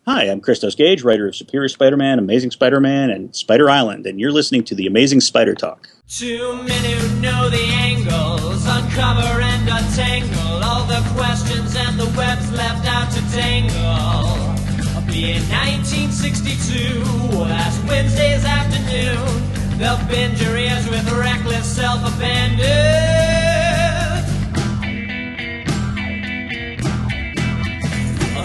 Hi, I'm Christos Gage, writer of Superior Spider-Man, Amazing Spider-Man, and Spider Island, and you're listening to the Amazing Spider Talk. Two men who know the angles, uncover and untangle all the questions and the webs left out to tangle. I'll be in 1962, last Wednesday's afternoon. They'll bend your ears with reckless self-abandon.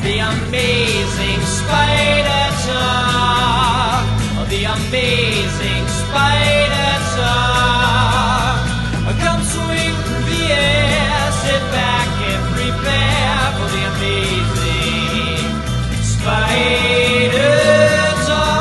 The Amazing Spider Talk. Oh, the Amazing Spider Talk. Come swing through the air, sit back and prepare for the Amazing Spider Talk.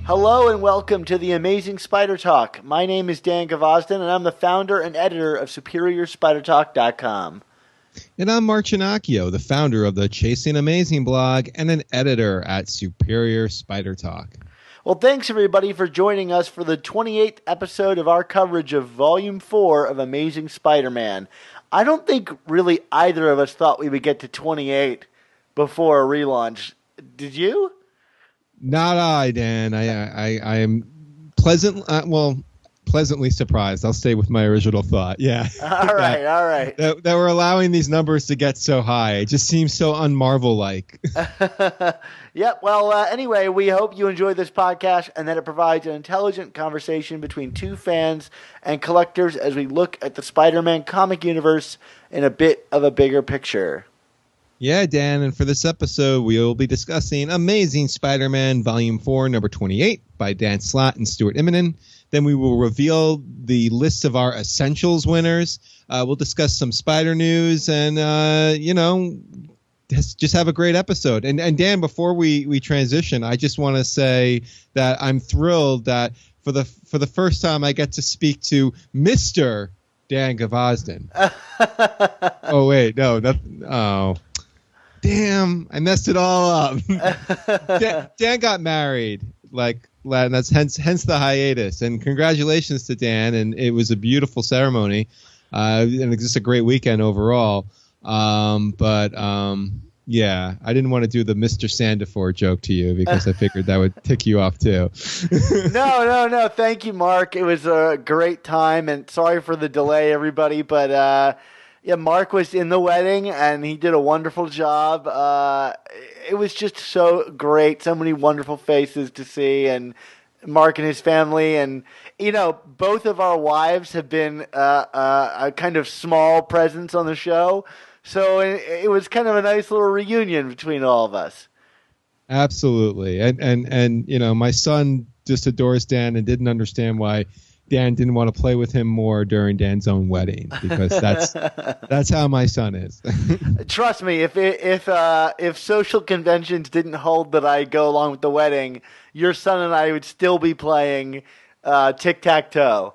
Hello and welcome to the Amazing Spider Talk. My name is Dan Gvozden and I'm the founder and editor of SuperiorSpiderTalk.com. And I'm Mark Ginocchio, the founder of the Chasing Amazing blog and an editor at Superior Spider Talk. Well, thanks everybody for joining us for the 28th episode of our coverage of Volume 4 of Amazing Spider-Man. I don't think really either of us thought we would get to 28 before a relaunch. Did you? Not I, Dan. I am pleasantly surprised. I'll stay with my original thought. Yeah. All right. That we're allowing these numbers to get so high. It just seems so un-Marvel-like. Yep. Well, anyway, we hope you enjoy this podcast and that it provides an intelligent conversation between two fans and collectors as we look at the Spider-Man comic universe in a bit of a bigger picture. Yeah, Dan, and for this episode, we will be discussing Amazing Spider-Man Volume 4, number 28 by Dan Slott and Stuart Immonen. Then we will reveal the list of our Essentials winners. We'll discuss some Spider news and, just have a great episode. And Dan, before we transition, I just want to say that I'm thrilled that for the first time I get to speak to Mr. Dan Gvozden. Oh, wait, no. Damn, I messed it all up. Dan got married, and that's hence the hiatus. And congratulations to Dan, and it was a beautiful ceremony, and it's just a great weekend overall. Yeah, I didn't want to do the Mr. Sandiford joke to you because I figured that would tick you off too. No. Thank you, Mark. It was a great time, and sorry for the delay, everybody, but. Yeah, Mark was in the wedding, and he did a wonderful job. It was just so great, so many wonderful faces to see, and Mark and his family. And, both of our wives have been a kind of small presence on the show, so it was kind of a nice little reunion between all of us. Absolutely. And my son just adores Dan and didn't understand why Dan didn't want to play with him more during Dan's own wedding because that's how my son is. Trust me, if social conventions didn't hold that I go along with the wedding, your son and I would still be playing tic-tac-toe.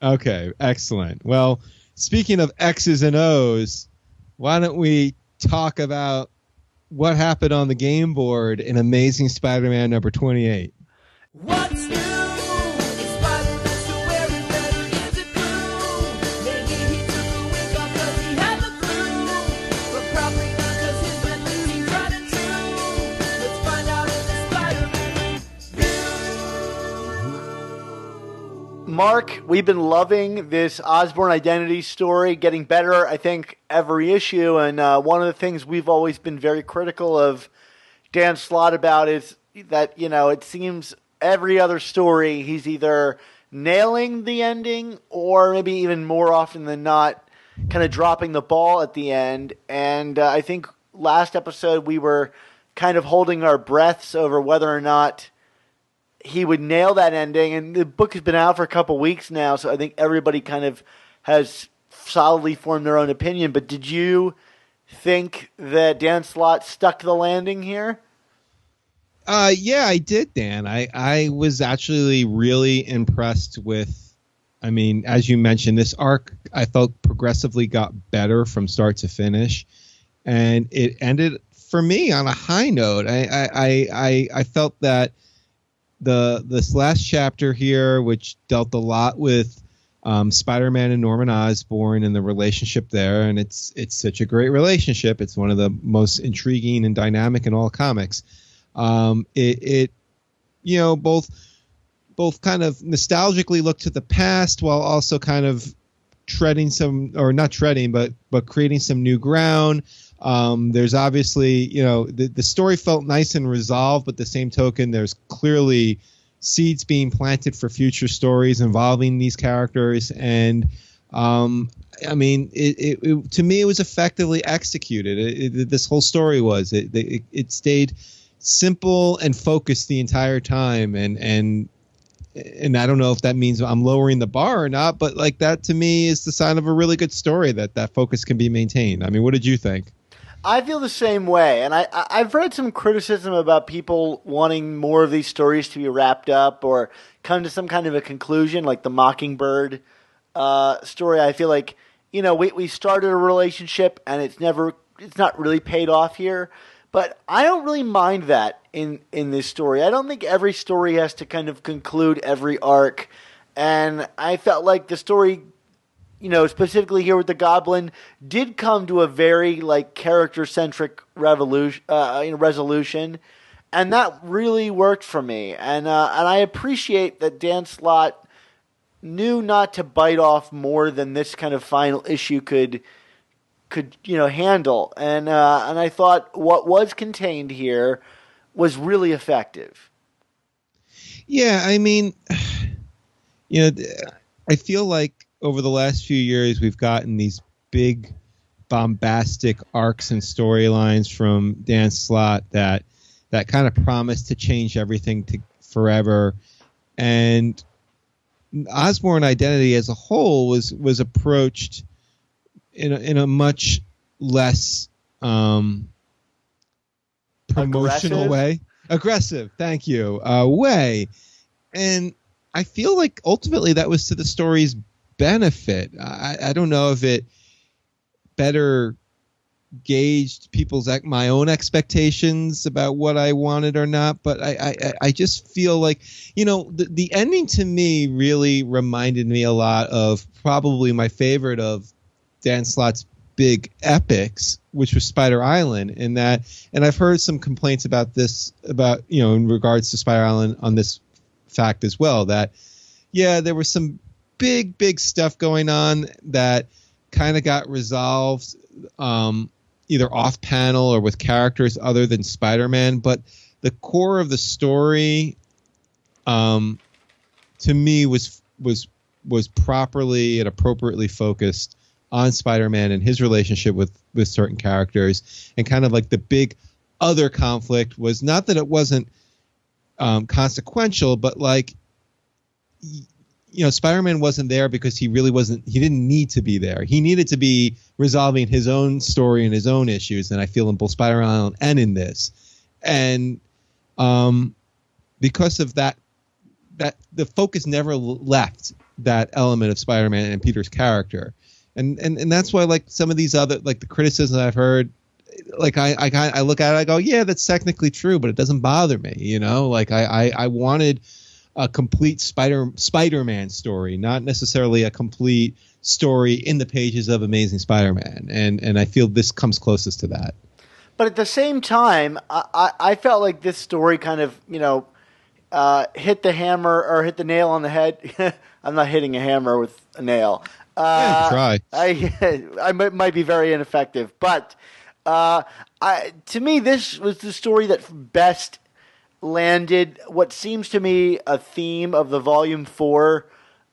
Okay, excellent. Well, speaking of X's and O's, why don't we talk about what happened on the game board in Amazing Spider-Man number 28? What's new? Mark, we've been loving this Osborn Identity story, getting better, I think, every issue. And one of the things we've always been very critical of Dan Slott about is that, it seems every other story he's either nailing the ending or maybe even more often than not kind of dropping the ball at the end. And I think last episode we were kind of holding our breaths over whether or not he would nail that ending, and the book has been out for a couple weeks now, so I think everybody kind of has solidly formed their own opinion. But did you think that Dan Slott stuck the landing here? Yeah, I did, Dan. I was actually really impressed with, as you mentioned, this arc I felt progressively got better from start to finish, and it ended, for me, on a high note. I felt that this last chapter here, which dealt a lot with Spider-Man and Norman Osborn and the relationship there, and it's such a great relationship. It's one of the most intriguing and dynamic in all comics. It both kind of nostalgically look to the past while also kind of treading some, or not treading, but creating some new ground. There's obviously, the story felt nice and resolved, but at the same token, there's clearly seeds being planted for future stories involving these characters. And to me, it was effectively executed. This whole story was. It stayed simple and focused the entire time. And I don't know if that means I'm lowering the bar or not, but like that to me is the sign of a really good story, that focus can be maintained. I mean, what did you think? I feel the same way, and I've read some criticism about people wanting more of these stories to be wrapped up or come to some kind of a conclusion, like the Mockingbird story. I feel like, we started a relationship and it's not really paid off here, but I don't really mind that in this story. I don't think every story has to kind of conclude every arc, and I felt like the story, specifically here with the Goblin, did come to a very character-centric resolution, and that really worked for me. And I appreciate that Dan Slott knew not to bite off more than this kind of final issue could handle. And I thought what was contained here was really effective. Yeah, I mean, I feel like over the last few years, we've gotten these big, bombastic arcs and storylines from Dan Slott that kind of promise to change everything forever. And Osborn Identity as a whole was approached in a much less promotional way. Aggressive, thank you. Way. And I feel like ultimately that was to the story's benefit. I don't know if it better gauged my own expectations about what I wanted or not, but I just feel like, the ending to me really reminded me a lot of probably my favorite of Dan Slott's big epics, which was Spider Island, and I've heard some complaints about this, in regards to Spider Island on this fact as well, that there was some big stuff going on that kind of got resolved either off panel or with characters other than Spider-Man, but the core of the story to me was properly and appropriately focused on Spider-Man and his relationship with certain characters, and kind of like the big other conflict was not that it wasn't consequential, but Spider-Man wasn't there because he didn't need to be there. He needed to be resolving his own story and his own issues, and I feel in both Spider-Man and in this. And because of that the focus never left that element of Spider-Man and Peter's character. And that's why some of these other the criticisms I've heard, I look at it, I go, yeah, that's technically true, but it doesn't bother me, I wanted a complete Spider-Man story, not necessarily a complete story in the pages of Amazing Spider-Man, and I feel this comes closest to that. But at the same time, I felt like this story kind of hit the hammer or hit the nail on the head. I'm not hitting a hammer with a nail. Try. I might be very ineffective, but to me, this was the story that best landed what seems to me a theme of the Volume 4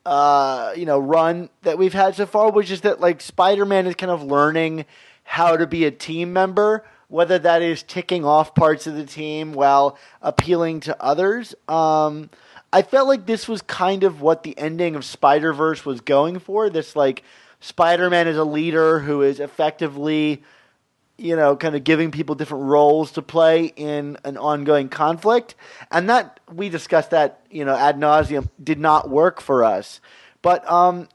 run that we've had so far, which is that Spider-Man is kind of learning how to be a team member, whether that is ticking off parts of the team while appealing to others. I felt like this was kind of what the ending of Spider-Verse was going for. This Spider-Man is a leader who is effectively kind of giving people different roles to play in an ongoing conflict. And that, we discussed that, ad nauseum, did not work for us. But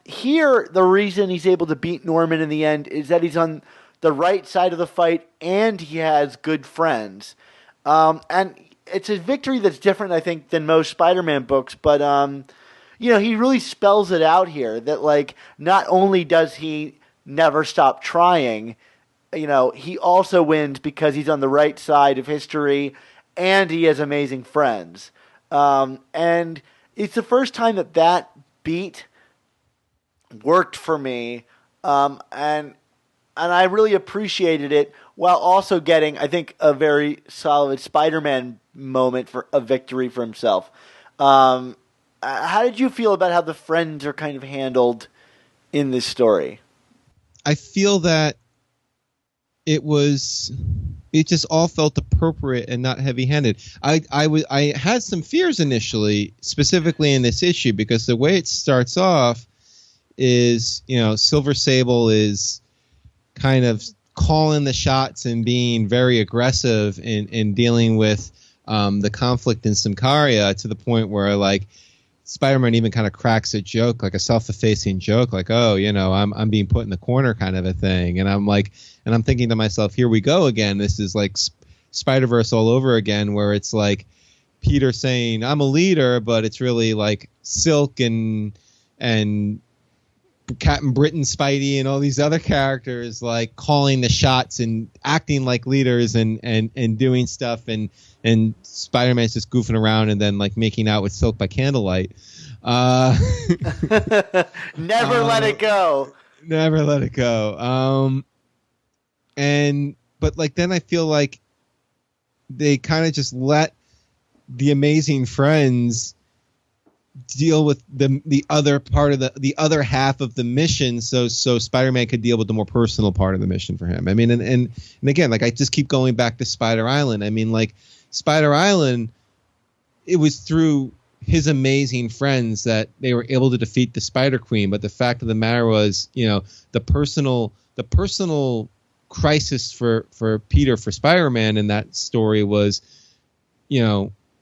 here, the reason he's able to beat Norman in the end is that he's on the right side of the fight and he has good friends. And it's a victory that's different, I think, than most Spider-Man books. But, he really spells it out here that, like, not only does he never stop trying, he also wins because he's on the right side of history and he has amazing friends. And it's the first time that beat worked for me. And I really appreciated it while also getting, I think, a very solid Spider-Man moment for a victory for himself. How did you feel about how the friends are kind of handled in this story? I feel that it just all felt appropriate and not heavy-handed. I had some fears initially, specifically in this issue, because the way it starts off is, Silver Sable is kind of calling the shots and being very aggressive in dealing with the conflict in Symkaria, to the point where, like, Spider-Man even kind of cracks a joke, like a self-effacing joke, like, oh, I'm being put in the corner kind of a thing. And I'm thinking to myself, here we go again. This is like Spider-Verse all over again, where it's like Peter saying, I'm a leader, but it's really like Silk and Captain Britain, Spidey, and all these other characters like calling the shots and acting like leaders and doing stuff, and Spider-Man's just goofing around and then like making out with Silk by candlelight. Never let it go. Never let it go. But like then I feel like they kind of just let the Amazing Friends deal with the other part of the other half of the mission, so Spider-Man could deal with the more personal part of the mission for him. I mean, and again, like I just keep going back to Spider Island. I mean, like Spider Island, it was through his amazing friends that they were able to defeat the Spider Queen. But the fact of the matter was, the personal crisis for Peter, for Spider-Man in that story was,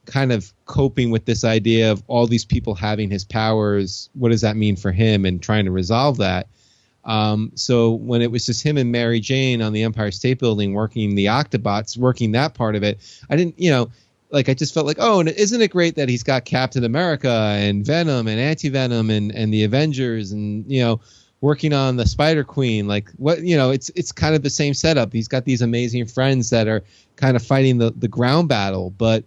kind of coping with this idea of all these people having his powers. What does that mean for him, and trying to resolve that. So when it was just him and Mary Jane on the Empire State Building working the Octobots, working that part of it, I didn't, like I just felt like, oh, and isn't it great that he's got Captain America and Venom and Anti-Venom and the Avengers and, working on the Spider Queen, like what, it's kind of the same setup. He's got these amazing friends that are kind of fighting the ground battle. But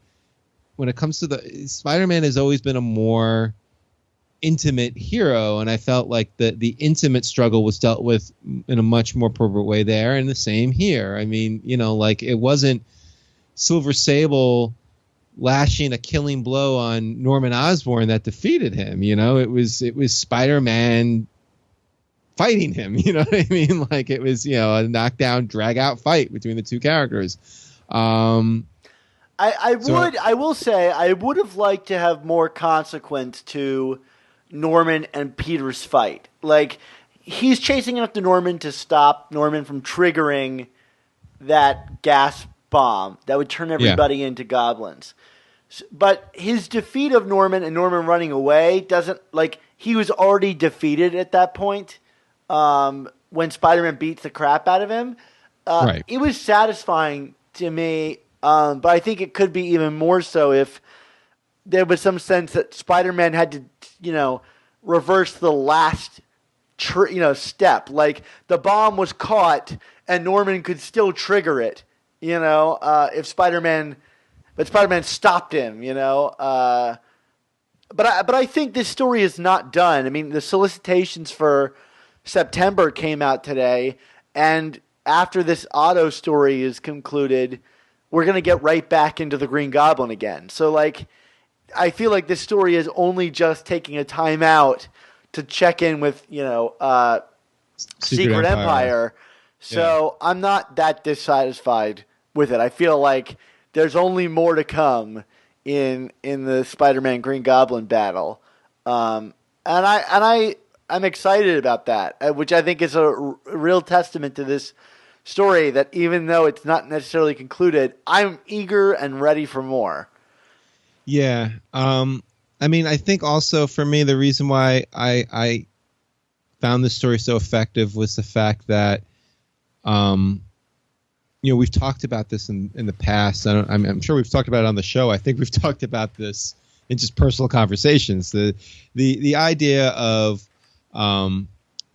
when it comes to the Spider-Man has always been a more intimate hero, and I felt like the intimate struggle was dealt with in a much more appropriate way there, and the same here. I mean, like it wasn't Silver Sable lashing a killing blow on Norman Osborn that defeated him. It was Spider-Man fighting him. You know what I mean? Like it was, a knockdown, drag out fight between the two characters. I will say I would have liked to have more consequence to Norman and Peter's fight. Like, he's chasing after Norman to stop Norman from triggering that gas bomb that would turn everybody into goblins. But his defeat of Norman and Norman running away doesn't, like, he was already defeated at that point when Spider-Man beats the crap out of him. Right. It was satisfying to me. But I think it could be even more so if there was some sense that Spider-Man had to, reverse the last, step. Like the bomb was caught and Norman could still trigger it, if Spider-Man stopped him, But I think this story is not done. I mean, the solicitations for September came out today, and after this Otto story is concluded, we're going to get right back into the Green Goblin again. So, like, I feel like this story is only just taking a time out to check in with, Secret Empire. So I'm not that dissatisfied with it. I feel like there's only more to come in the Spider-Man Green Goblin battle. And I'm excited about that, which I think is a real testament to this story, that even though it's not necessarily concluded, I'm eager and ready for more. Yeah. I mean, I think also for me, the reason why I found this story so effective was the fact that, we've talked about this in the past. I'm sure we've talked about it on the show. I think we've talked about this in just personal conversations. The idea of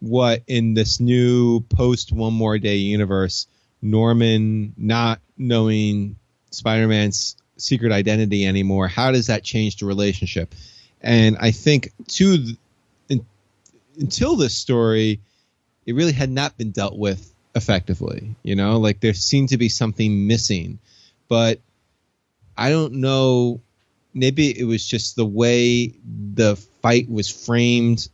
what in this new post One More Day universe, Norman not knowing Spider-Man's secret identity anymore, how does that change the relationship? And I think until this story, it really had not been dealt with effectively. Like there seemed to be something missing, but I don't know. Maybe it was just the way the fight was framed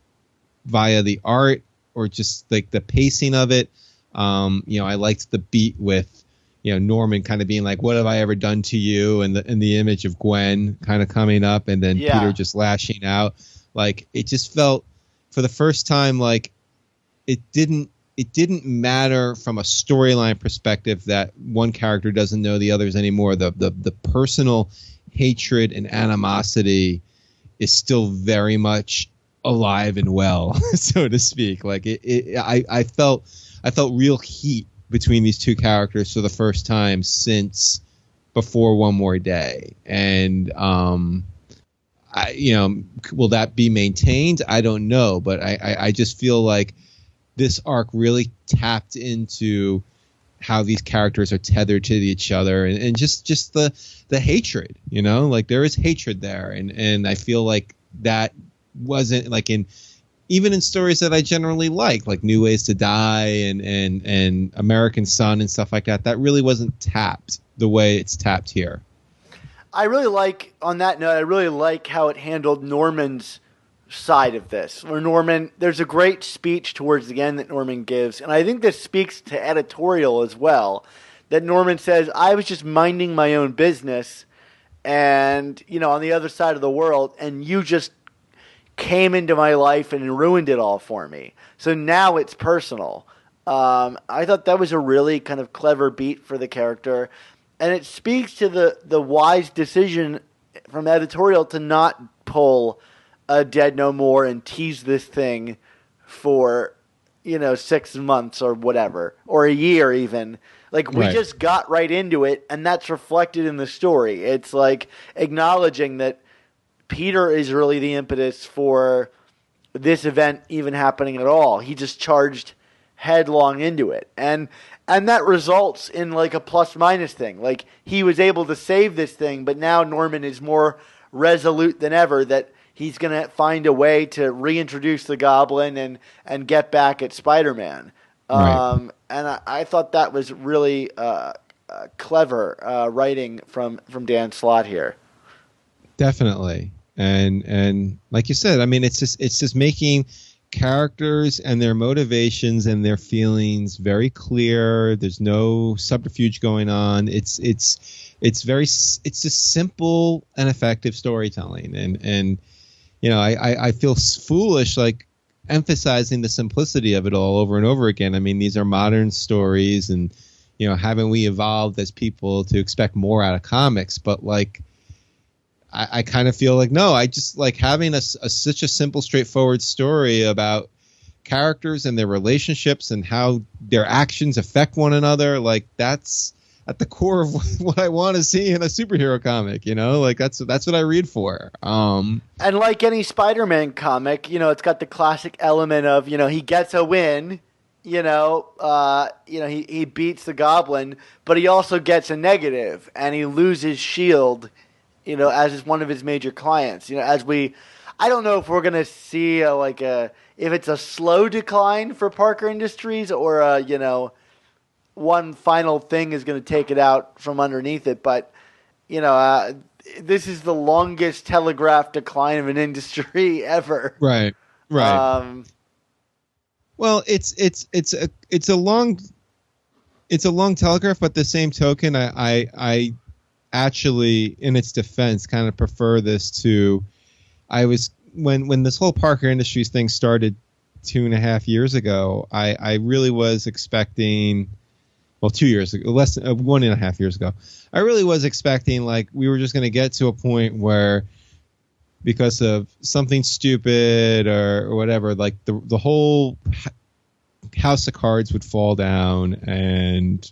via the art, or just like the pacing of it. I liked the beat with, Norman kind of being like, "What have I ever done to you?" and the image of Gwen kind of coming up, and then Peter just lashing out. Like it just felt, for the first time, like it didn't matter from a storyline perspective that one character doesn't know the others anymore. The personal hatred and animosity is still very much alive and well, so to speak. Like I felt real heat between these two characters for the first time since before One More Day. And will that be maintained? I don't know, but I just feel like this arc really tapped into how these characters are tethered to each other, and just the hatred, like there is hatred there. And I feel like that wasn't like even in stories that I generally like New Ways to Die and American Son and stuff like that, that really wasn't tapped the way it's tapped here. I really like how it handled Norman's side of this. Where there's a great speech towards the end that Norman gives, and I think this speaks to editorial as well, that Norman says, "I was just minding my own business and, on the other side of the world, and you just came into my life and ruined it all for me. So now it's personal." I thought that was a really kind of clever beat for the character, and it speaks to the wise decision from editorial to not pull a Dead No More and tease this thing for 6 months or whatever, or a year even. Like, we just got right into it, and that's reflected in the story. It's like acknowledging that Peter is really the impetus for this event even happening at all. He just charged headlong into it. And that results in like a plus-minus thing. Like, he was able to save this thing, but now Norman is more resolute than ever that he's going to find a way to reintroduce the Goblin and get back at Spider-Man. And I thought that was really clever writing from Dan Slott here. Definitely. And like you said, I mean, it's just making characters and their motivations and their feelings very clear. There's no subterfuge going on. It's just simple and effective storytelling. And I feel foolish like emphasizing the simplicity of it all over and over again. I mean, these are modern stories, and haven't we evolved as people to expect more out of comics? But like, I kind of feel like, no, I just like having such a simple, straightforward story about characters and their relationships and how their actions affect one another. Like, that's at the core of what I want to see in a superhero comic, like that's what I read for. And like any Spider-Man comic, it's got the classic element of, he gets a win, he beats the Goblin, but he also gets a negative, and he loses S.H.I.E.L.D., as is one of his major clients. I don't know if we're going to see if it's a slow decline for Parker Industries or one final thing is going to take it out from underneath it. But, this is the longest telegraphed decline of an industry ever. Right. Well, it's a long telegraph, but the same token, I actually, in its defense, kind of prefer this to. When this whole Parker Industries thing started 2.5 years ago, I really was expecting. Well, 2 years ago, 1.5 years ago, I really was expecting like we were just going to get to a point where, because of something stupid or whatever, like the whole house of cards would fall down, and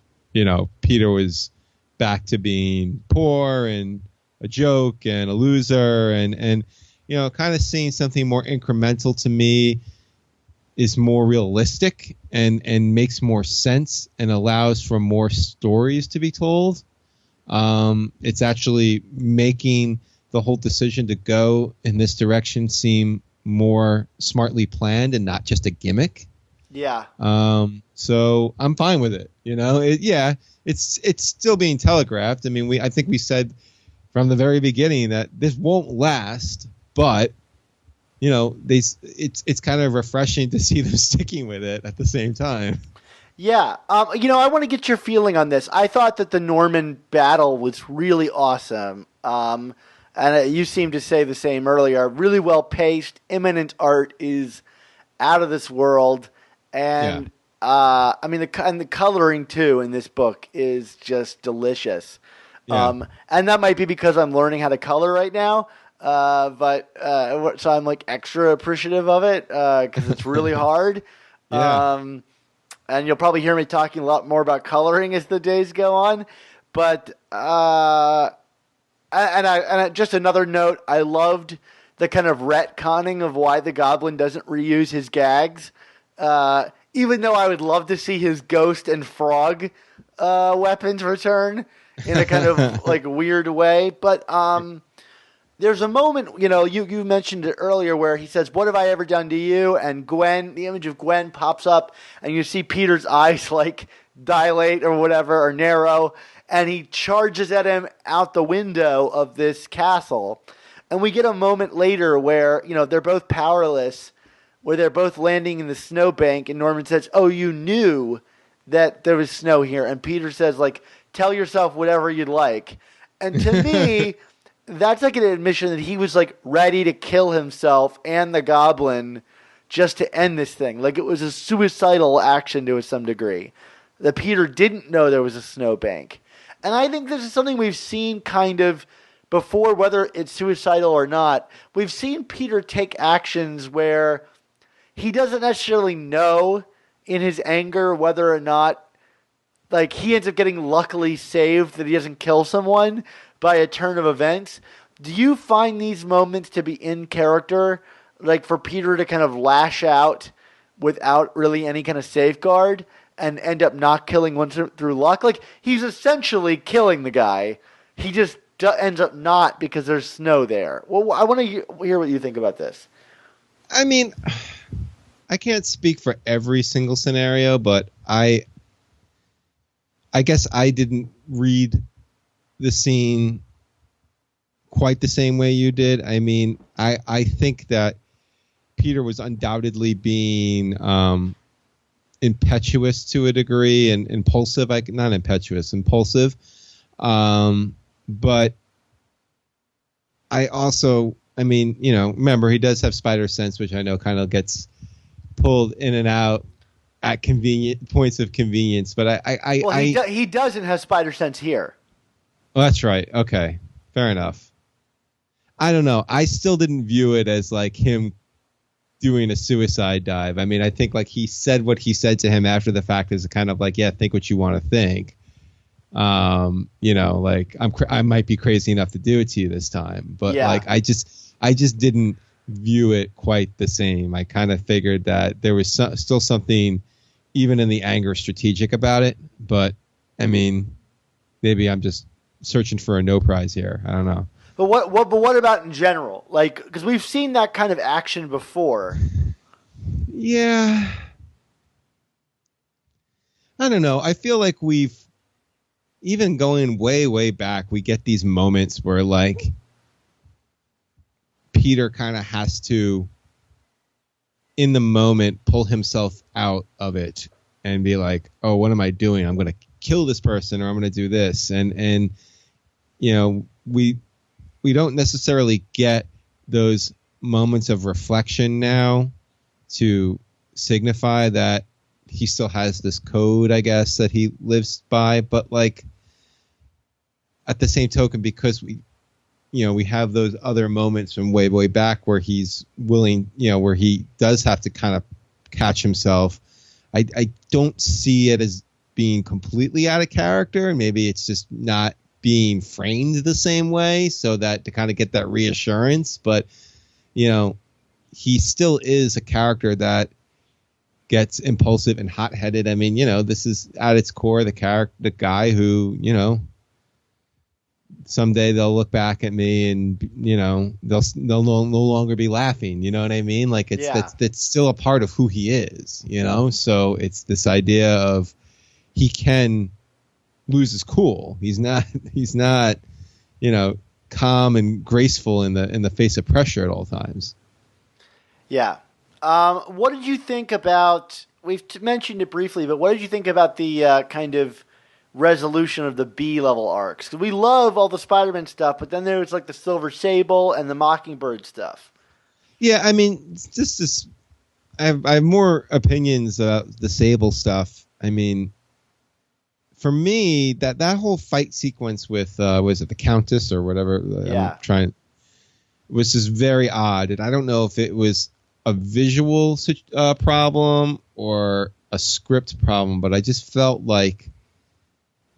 Peter was back to being poor and a joke and a loser, and kind of seeing something more incremental to me is more realistic and makes more sense and allows for more stories to be told. It's actually making the whole decision to go in this direction seem more smartly planned and not just a gimmick. Yeah. So I'm fine with it. It's still being telegraphed. I mean, I think we said from the very beginning that this won't last, but it's kind of refreshing to see them sticking with it at the same time. Yeah. I want to get your feeling on this. I thought that the Norman battle was really awesome. And you seemed to say the same earlier. Really well paced. Imminent art is out of this world. And the coloring too in this book is just delicious. Yeah. And that might be because I'm learning how to color right now. So I'm like extra appreciative of it because it's really hard. Yeah. And you'll probably hear me talking a lot more about coloring as the days go on. But just another note, I loved the kind of retconning of why the goblin doesn't reuse his gags. Even though I would love to see his ghost and frog weapons return in a kind of like weird way. But there's a moment, you mentioned it earlier where he says, "What have I ever done to you?" And the image of Gwen pops up and you see Peter's eyes like dilate or whatever or narrow. And he charges at him out the window of this castle. And we get a moment later where, they're both powerless, where they're both landing in the snowbank. And Norman says, "Oh, you knew that there was snow here." And Peter says, like, "Tell yourself whatever you'd like." And to me, that's like an admission that he was like ready to kill himself and the goblin just to end this thing. Like it was a suicidal action to some degree. That Peter didn't know there was a snowbank. And I think this is something we've seen kind of before, whether it's suicidal or not. We've seen Peter take actions where he doesn't necessarily know in his anger whether or not, like, he ends up getting luckily saved that he doesn't kill someone by a turn of events. Do you find these moments to be in character, like for Peter to kind of lash out without really any kind of safeguard and end up not killing one through luck? Like, he's essentially killing the guy. He just ends up not because there's snow there. Well, I want to hear what you think about this. I mean, I can't speak for every single scenario, but I guess I didn't read the scene quite the same way you did. I mean, I think that Peter was undoubtedly being impetuous to a degree and impulsive. Not impetuous, impulsive. But I also, remember he does have spider sense, which I know kind of gets pulled in and out at convenient points of convenience. But he doesn't have spider sense here. Oh, that's right. Okay, fair enough. I don't know. I still didn't view it as like him doing a suicide dive. I mean, I think like he said what he said to him after the fact is kind of like, yeah, think what you want to think. Like I might be crazy enough to do it to you this time, but like I just didn't view it quite the same. I kind of figured that there was still something, even in the anger, strategic about it. But I mean, maybe I'm just searching for a no prize here. I don't know. But what about in general? Like, because we've seen that kind of action before. Yeah. I don't know. I feel like we've, even going way, way back, we get these moments where like Peter kind of has to, in the moment, pull himself out of it and be like, oh, what am I doing? I'm going to kill this person or I'm going to do this. And we don't necessarily get those moments of reflection now to signify that he still has this code, I guess, that he lives by. But like at the same token, because we have those other moments from way, way back where he's willing, where he does have to kind of catch himself. I don't see it as being completely out of character, and maybe it's just not being framed the same way, so that to kind of get that reassurance. But he still is a character that gets impulsive and hot-headed. I mean, this is at its core the guy who, someday they'll look back at me and they'll no longer be laughing. You know what I mean? Like that's still a part of who he is. So it's this idea of he can lose his cool. He's not calm and graceful in the face of pressure at all times. Yeah. What did you think about? We've mentioned it briefly, but what did you think about the kind of resolution of the B-level arcs? Because we love all the Spider-Man stuff, but then there was like the Silver Sable and the Mockingbird stuff. Yeah, I mean, I have more opinions about the Sable stuff. I mean, for me, that whole fight sequence with was it the Countess or whatever? Yeah. Was just very odd, and I don't know if it was a visual problem or a script problem, but I just felt like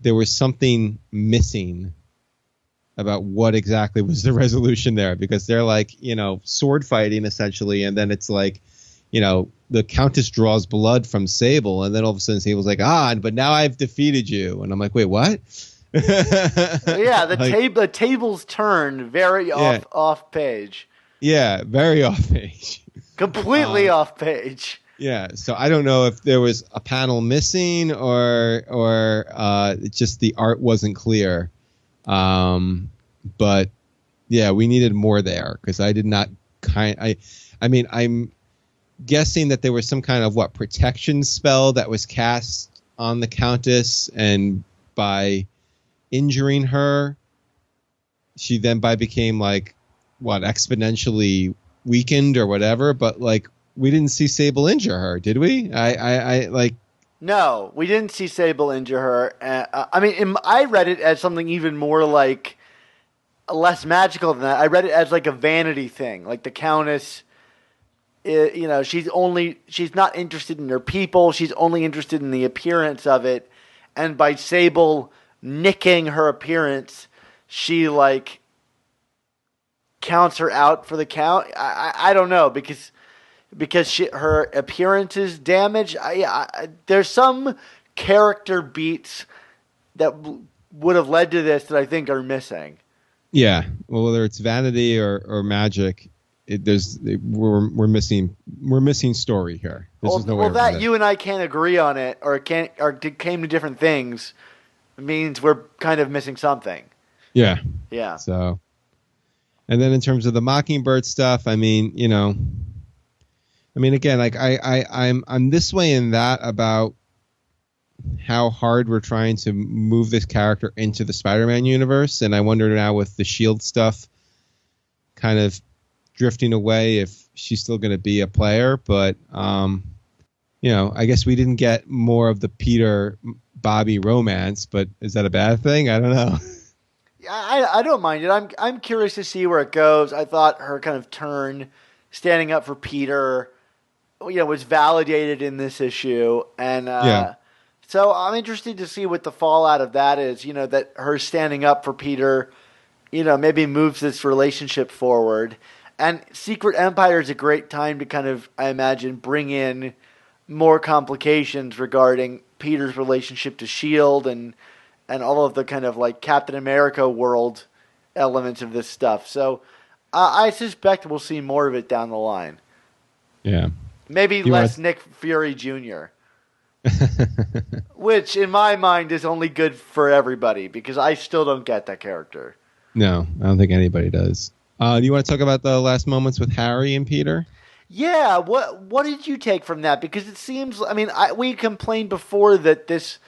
there was something missing about what exactly was the resolution there, because they're like, sword fighting essentially. And then it's like, the Countess draws blood from Sable. And then all of a sudden Sable's like, but now I've defeated you. And I'm like, wait, what? Yeah. The tables turn very off page. Yeah. Very off page. Completely off page. Yeah, so I don't know if there was a panel missing or just the art wasn't clear. But yeah, we needed more there, because I did not I mean, I'm guessing that there was some kind of protection spell that was cast on the Countess, and by injuring her, she then became exponentially weakened or whatever, but we didn't see Sable injure her, did we? No, we didn't see Sable injure her. I mean, I read it as something even more less magical than that. I read it as a vanity thing. Like the Countess, she's not interested in her people. She's only interested in the appearance of it. And by Sable nicking her appearance, she counts her out for the count. I don't know, because her appearance is damaged. There's some character beats that would have led to this that I think are missing. Yeah, well, whether it's vanity or magic, we're missing story here. You and I can't agree on it, or came to different things, means we're kind of missing something. Yeah. Yeah. So, and then in terms of the Mockingbird stuff, I mean, again, I'm this way and that about how hard we're trying to move this character into the Spider-Man universe, and I wonder now with the S.H.I.E.L.D. stuff kind of drifting away if she's still going to be a player. But I guess we didn't get more of the Peter Bobby romance, but is that a bad thing? I don't know. I don't mind it. I'm curious to see where it goes. I thought her kind of turn, standing up for Peter, was validated in this issue, and so I'm interested to see what the fallout of that is. That her standing up for Peter, maybe moves this relationship forward. And Secret Empire is a great time to kind of, I imagine, bring in more complications regarding Peter's relationship to S.H.I.E.L.D. and all of the kind of Captain America world elements of this stuff. So I suspect we'll see more of it down the line. Yeah. Maybe less Nick Fury Jr., which in my mind is only good for everybody, because I still don't get that character. No, I don't think anybody does. Do you want to talk about the last moments with Harry and Peter? Yeah. What did you take from that? Because it seems, we complained before that this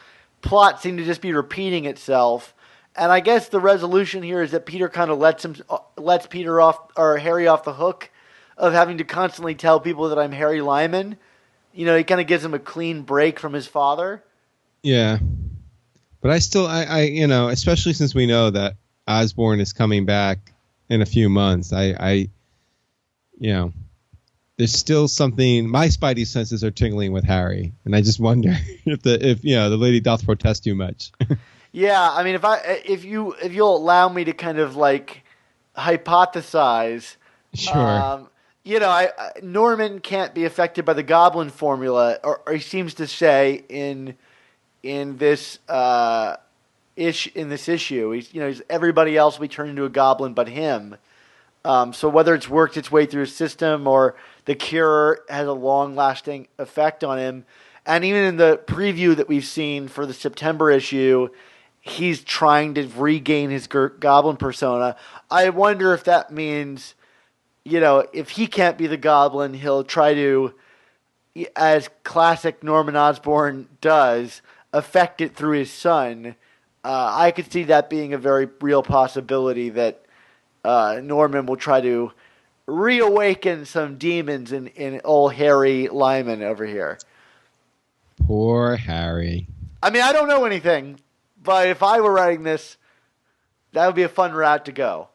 plot seemed to just be repeating itself, and I guess the resolution here is that Peter kind of lets Peter off, or Harry off the hook of having to constantly tell people that I'm Harry Lyman. He kind of gives him a clean break from his father. Yeah, but I still, especially since we know that Osborn is coming back in a few months, there's still something. My spidey senses are tingling with Harry, and I just wonder if the lady doth protest too much. Yeah, I mean, if you'll allow me to kind of like hypothesize, Sure. Norman can't be affected by the goblin formula, or he seems to say in this issue. He's everybody else will be turned into a goblin but him. So whether it's worked its way through his system or the cure has a long-lasting effect on him, and even in the preview that we've seen for the September issue, he's trying to regain his goblin persona. I wonder if that means, if he can't be the goblin, he'll try to, as classic Norman Osborn does, affect it through his son. I could see that being a very real possibility that Norman will try to reawaken some demons in old Harry Lyman over here. Poor Harry. I mean, I don't know anything, but if I were writing this, that would be a fun route to go.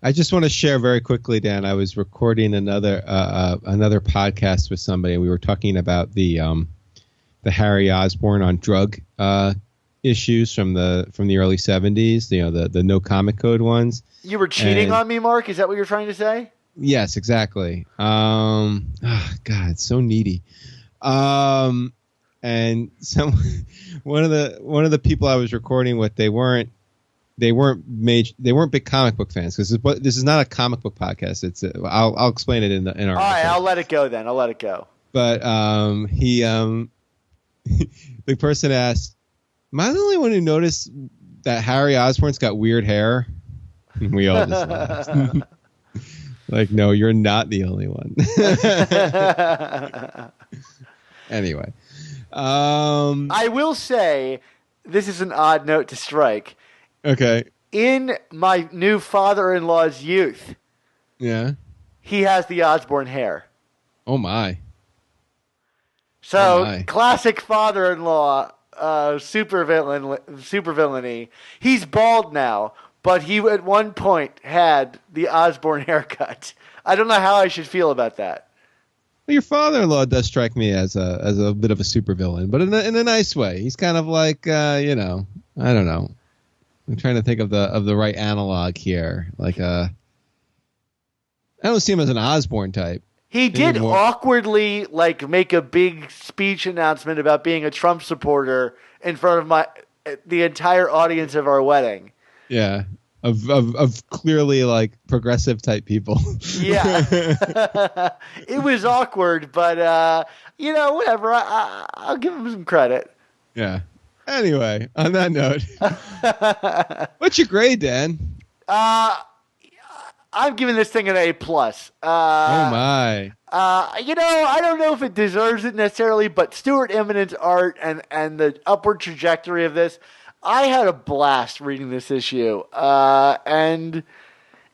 I just want to share very quickly, Dan. I was recording another podcast with somebody, and we were talking about the Harry Osborn on drug issues from the early 70s, the no comic code ones. You were cheating on me, Mark? Is that what you're trying to say? Yes, exactly. God, so needy. And one of the people I was recording with, they weren't big comic book fans, because this is not a comic book podcast. I'll explain it in our. All right, I'll let it go then. I'll let it go. But the person asked, "Am I the only one who noticed that Harry Osborn's got weird hair?" And we all just laughed. Like, no, you're not the only one. Anyway, I will say this is an odd note to strike. Okay. In my new father-in-law's youth, Yeah. he has the Osborn hair. Oh my. So classic father-in-law, supervillainy. He's bald now, but he at one point had the Osborn haircut. I don't know how I should feel about that. Well, your father-in-law does strike me as a bit of a supervillain, but in a nice way. He's kind of like I don't know. I'm trying to think of the right analog here. Like I don't see him as an Osborn type. He did awkwardly make a big speech announcement about being a Trump supporter in front of the entire audience of our wedding. Yeah. Of clearly progressive type people. Yeah. It was awkward, but whatever. I'll give him some credit. Yeah. Anyway, on that note, what's your grade, Dan? I'm giving this thing an A+. Oh my. I don't know if it deserves it necessarily, but Stuart Immonen's art and the upward trajectory of this, I had a blast reading this issue. And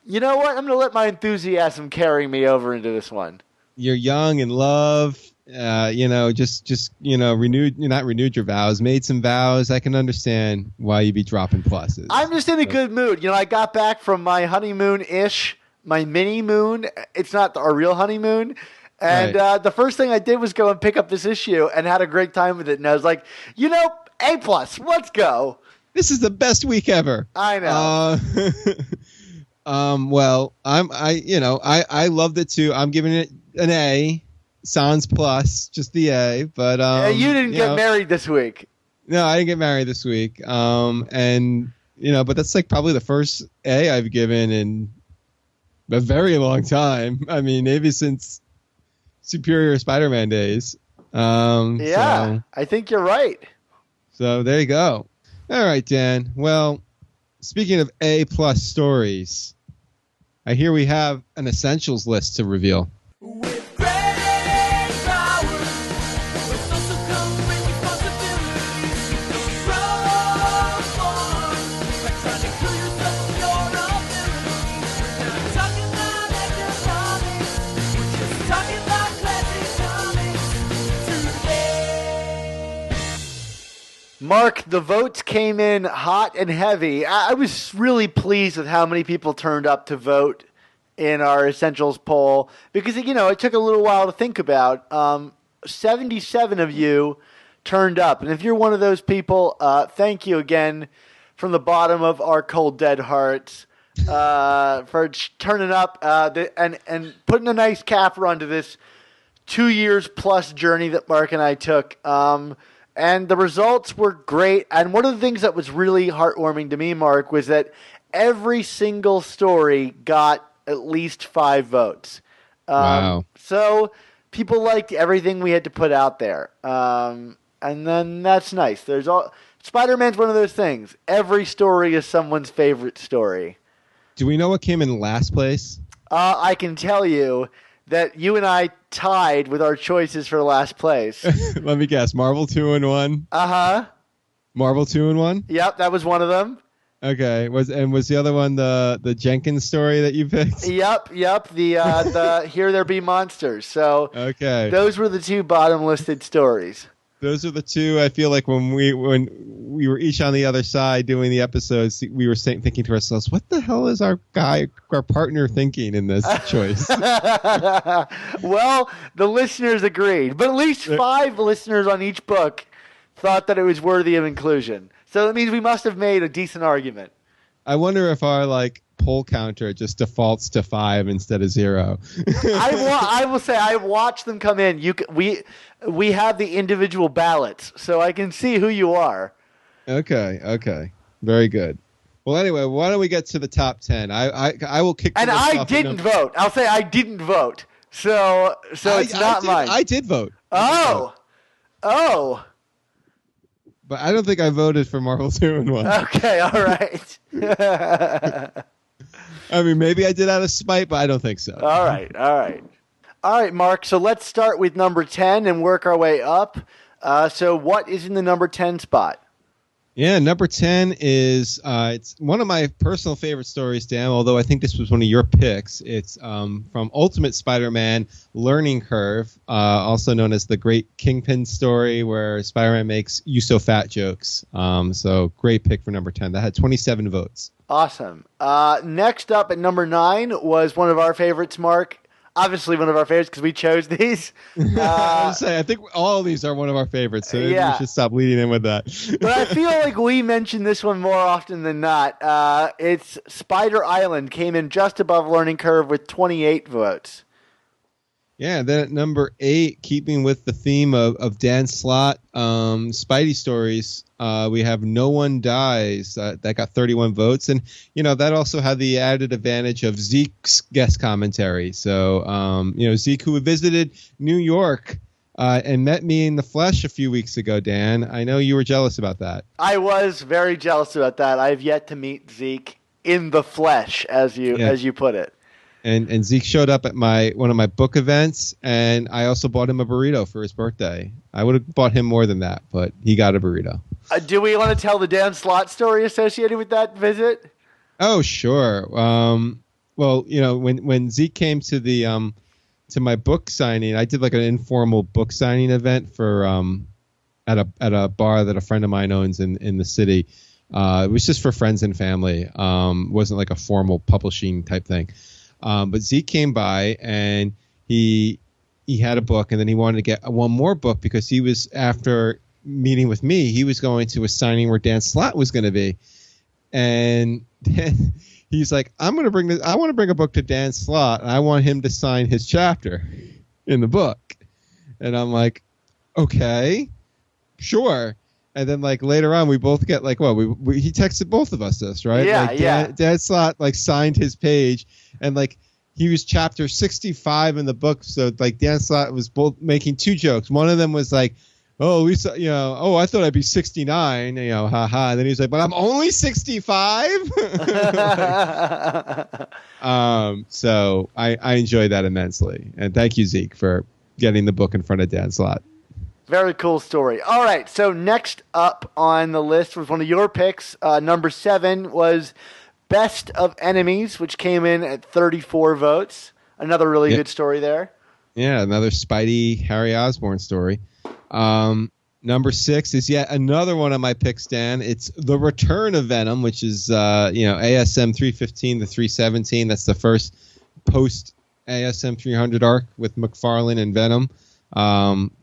you know what? I'm going to let my enthusiasm carry me over into this one. You're young in love. Just not renewed your vows, made some vows. I can understand why you'd be dropping pluses. I'm just in a good mood. I got back from my honeymoon-ish, my mini-moon. It's not our real honeymoon. And right. The first thing I did was go and pick up this issue and had a great time with it. And I was like, A+, let's go. This is the best week ever. I know. Well, I loved it too. I'm giving it an A. Sans plus, just the A. But you didn't get married this week. No, I didn't get married this week. But that's probably the first A I've given in a very long time. I mean, maybe since Superior Spider-Man days. I think you're right. So there you go. All right, Dan. Well, speaking of A+ stories, I hear we have an essentials list to reveal. With great powers, with also come great responsibilities. Don't grow forward by trying to kill yourself with your abilities. We're not talking about economics, we're just talking about classic comics today. Mark, the votes came in hot and heavy. I was really pleased with how many people turned up to vote in our essentials poll because, it took a little while to think about. 77 of you turned up. And if you're one of those people, thank you again from the bottom of our cold, dead hearts for turning up and putting a nice capper onto this 2 years plus journey that Mark and I took. And the results were great. And one of the things that was really heartwarming to me, Mark, was that every single story got at least 5 votes. Wow. So people liked everything we had to put out there. And then that's nice. Spider-Man's one of those things. Every story is someone's favorite story. Do we know what came in last place? I can tell you that you and I tied with our choices for last place. Let me guess. Marvel 2-in-1? Uh-huh. Marvel 2-in-1? Yep, that was one of them. Okay. Was the other one the Jenkins story that you picked? Yep. The Here There Be Monsters. So okay. Those were the 2 bottom listed stories. Those are the 2. I feel like when we were each on the other side doing the episodes, we were thinking to ourselves, "What the hell is our partner thinking in this choice?" Well, the listeners agreed, but at least 5 listeners on each book thought that it was worthy of inclusion. So that means we must have made a decent argument. I wonder if our poll counter just defaults to 5 instead of 0. I will say I watched them come in. We have the individual ballots, so I can see who you are. Okay. Very good. Well, anyway, why don't we get to the top 10? I will kick. And I didn't vote. I'll say I didn't vote. So it's not mine. I did vote. Oh. But I don't think I voted for Marvel 2-in-1. Okay, all right. I mean, maybe I did out of spite, but I don't think so. All right. All right, Mark. So let's start with number 10 and work our way up. So what is in the number 10 spot? Yeah, number 10 is it's one of my personal favorite stories, Dan, although I think this was one of your picks. It's from Ultimate Spider-Man Learning Curve, also known as the Great Kingpin story, where Spider-Man makes "you so fat" jokes. So great pick for number 10. That had 27 votes. Awesome. Next up at number 9 was one of our favorites, Mark. Obviously one of our favorites because we chose these. I think all of these are one of our favorites, so maybe we should stop leading in with that. But I feel like we mention this one more often than not. It's Spider Island, came in just above Learning Curve with 28 votes. Yeah, then at number 8, keeping with the theme of Dan Slott, Spidey stories, we have No One Dies. That got 31 votes. And, that also had the added advantage of Zeke's guest commentary. So, Zeke, who visited New York and met me in the flesh a few weeks ago, Dan. I know you were jealous about that. I was very jealous about that. I have yet to meet Zeke in the flesh, as you put it. And Zeke showed up at one of my book events, and I also bought him a burrito for his birthday. I would have bought him more than that, but he got a burrito. Do we want to tell the Dan Slott story associated with that visit? Oh, sure. Well, when Zeke came to the to my book signing, I did like an informal book signing event for at a bar that a friend of mine owns in the city. It was just for friends and family. Wasn't like a formal publishing type thing. But Zeke came by and he had a book, and then he wanted to get one more book because he was, after meeting with me, he was going to a signing where Dan Slott was going to be. And then he's like, I want to bring a book to Dan Slott, and I want him to sign his chapter in the book. And I'm like, okay, sure. And then later on, we both get he texted both of us this, right? Yeah, Dan Slott signed his page, and he was chapter 65 in the book. So Dan Slott was both making 2 jokes. One of them was oh, Lisa, I thought I'd be 69, haha. And then he's like, but I'm only 65. So I enjoyed that immensely, and thank you, Zeke, for getting the book in front of Dan Slott. Very cool story. All right, so next up on the list was one of your picks. Number 7 was Best of Enemies, which came in at 34 votes. Another really good story there. Yeah, another Spidey Harry Osborn story. Number 6 is yet another one of my picks, Dan. It's The Return of Venom, which is ASM 315 to 317. That's the first post ASM 300 arc with McFarlane and Venom.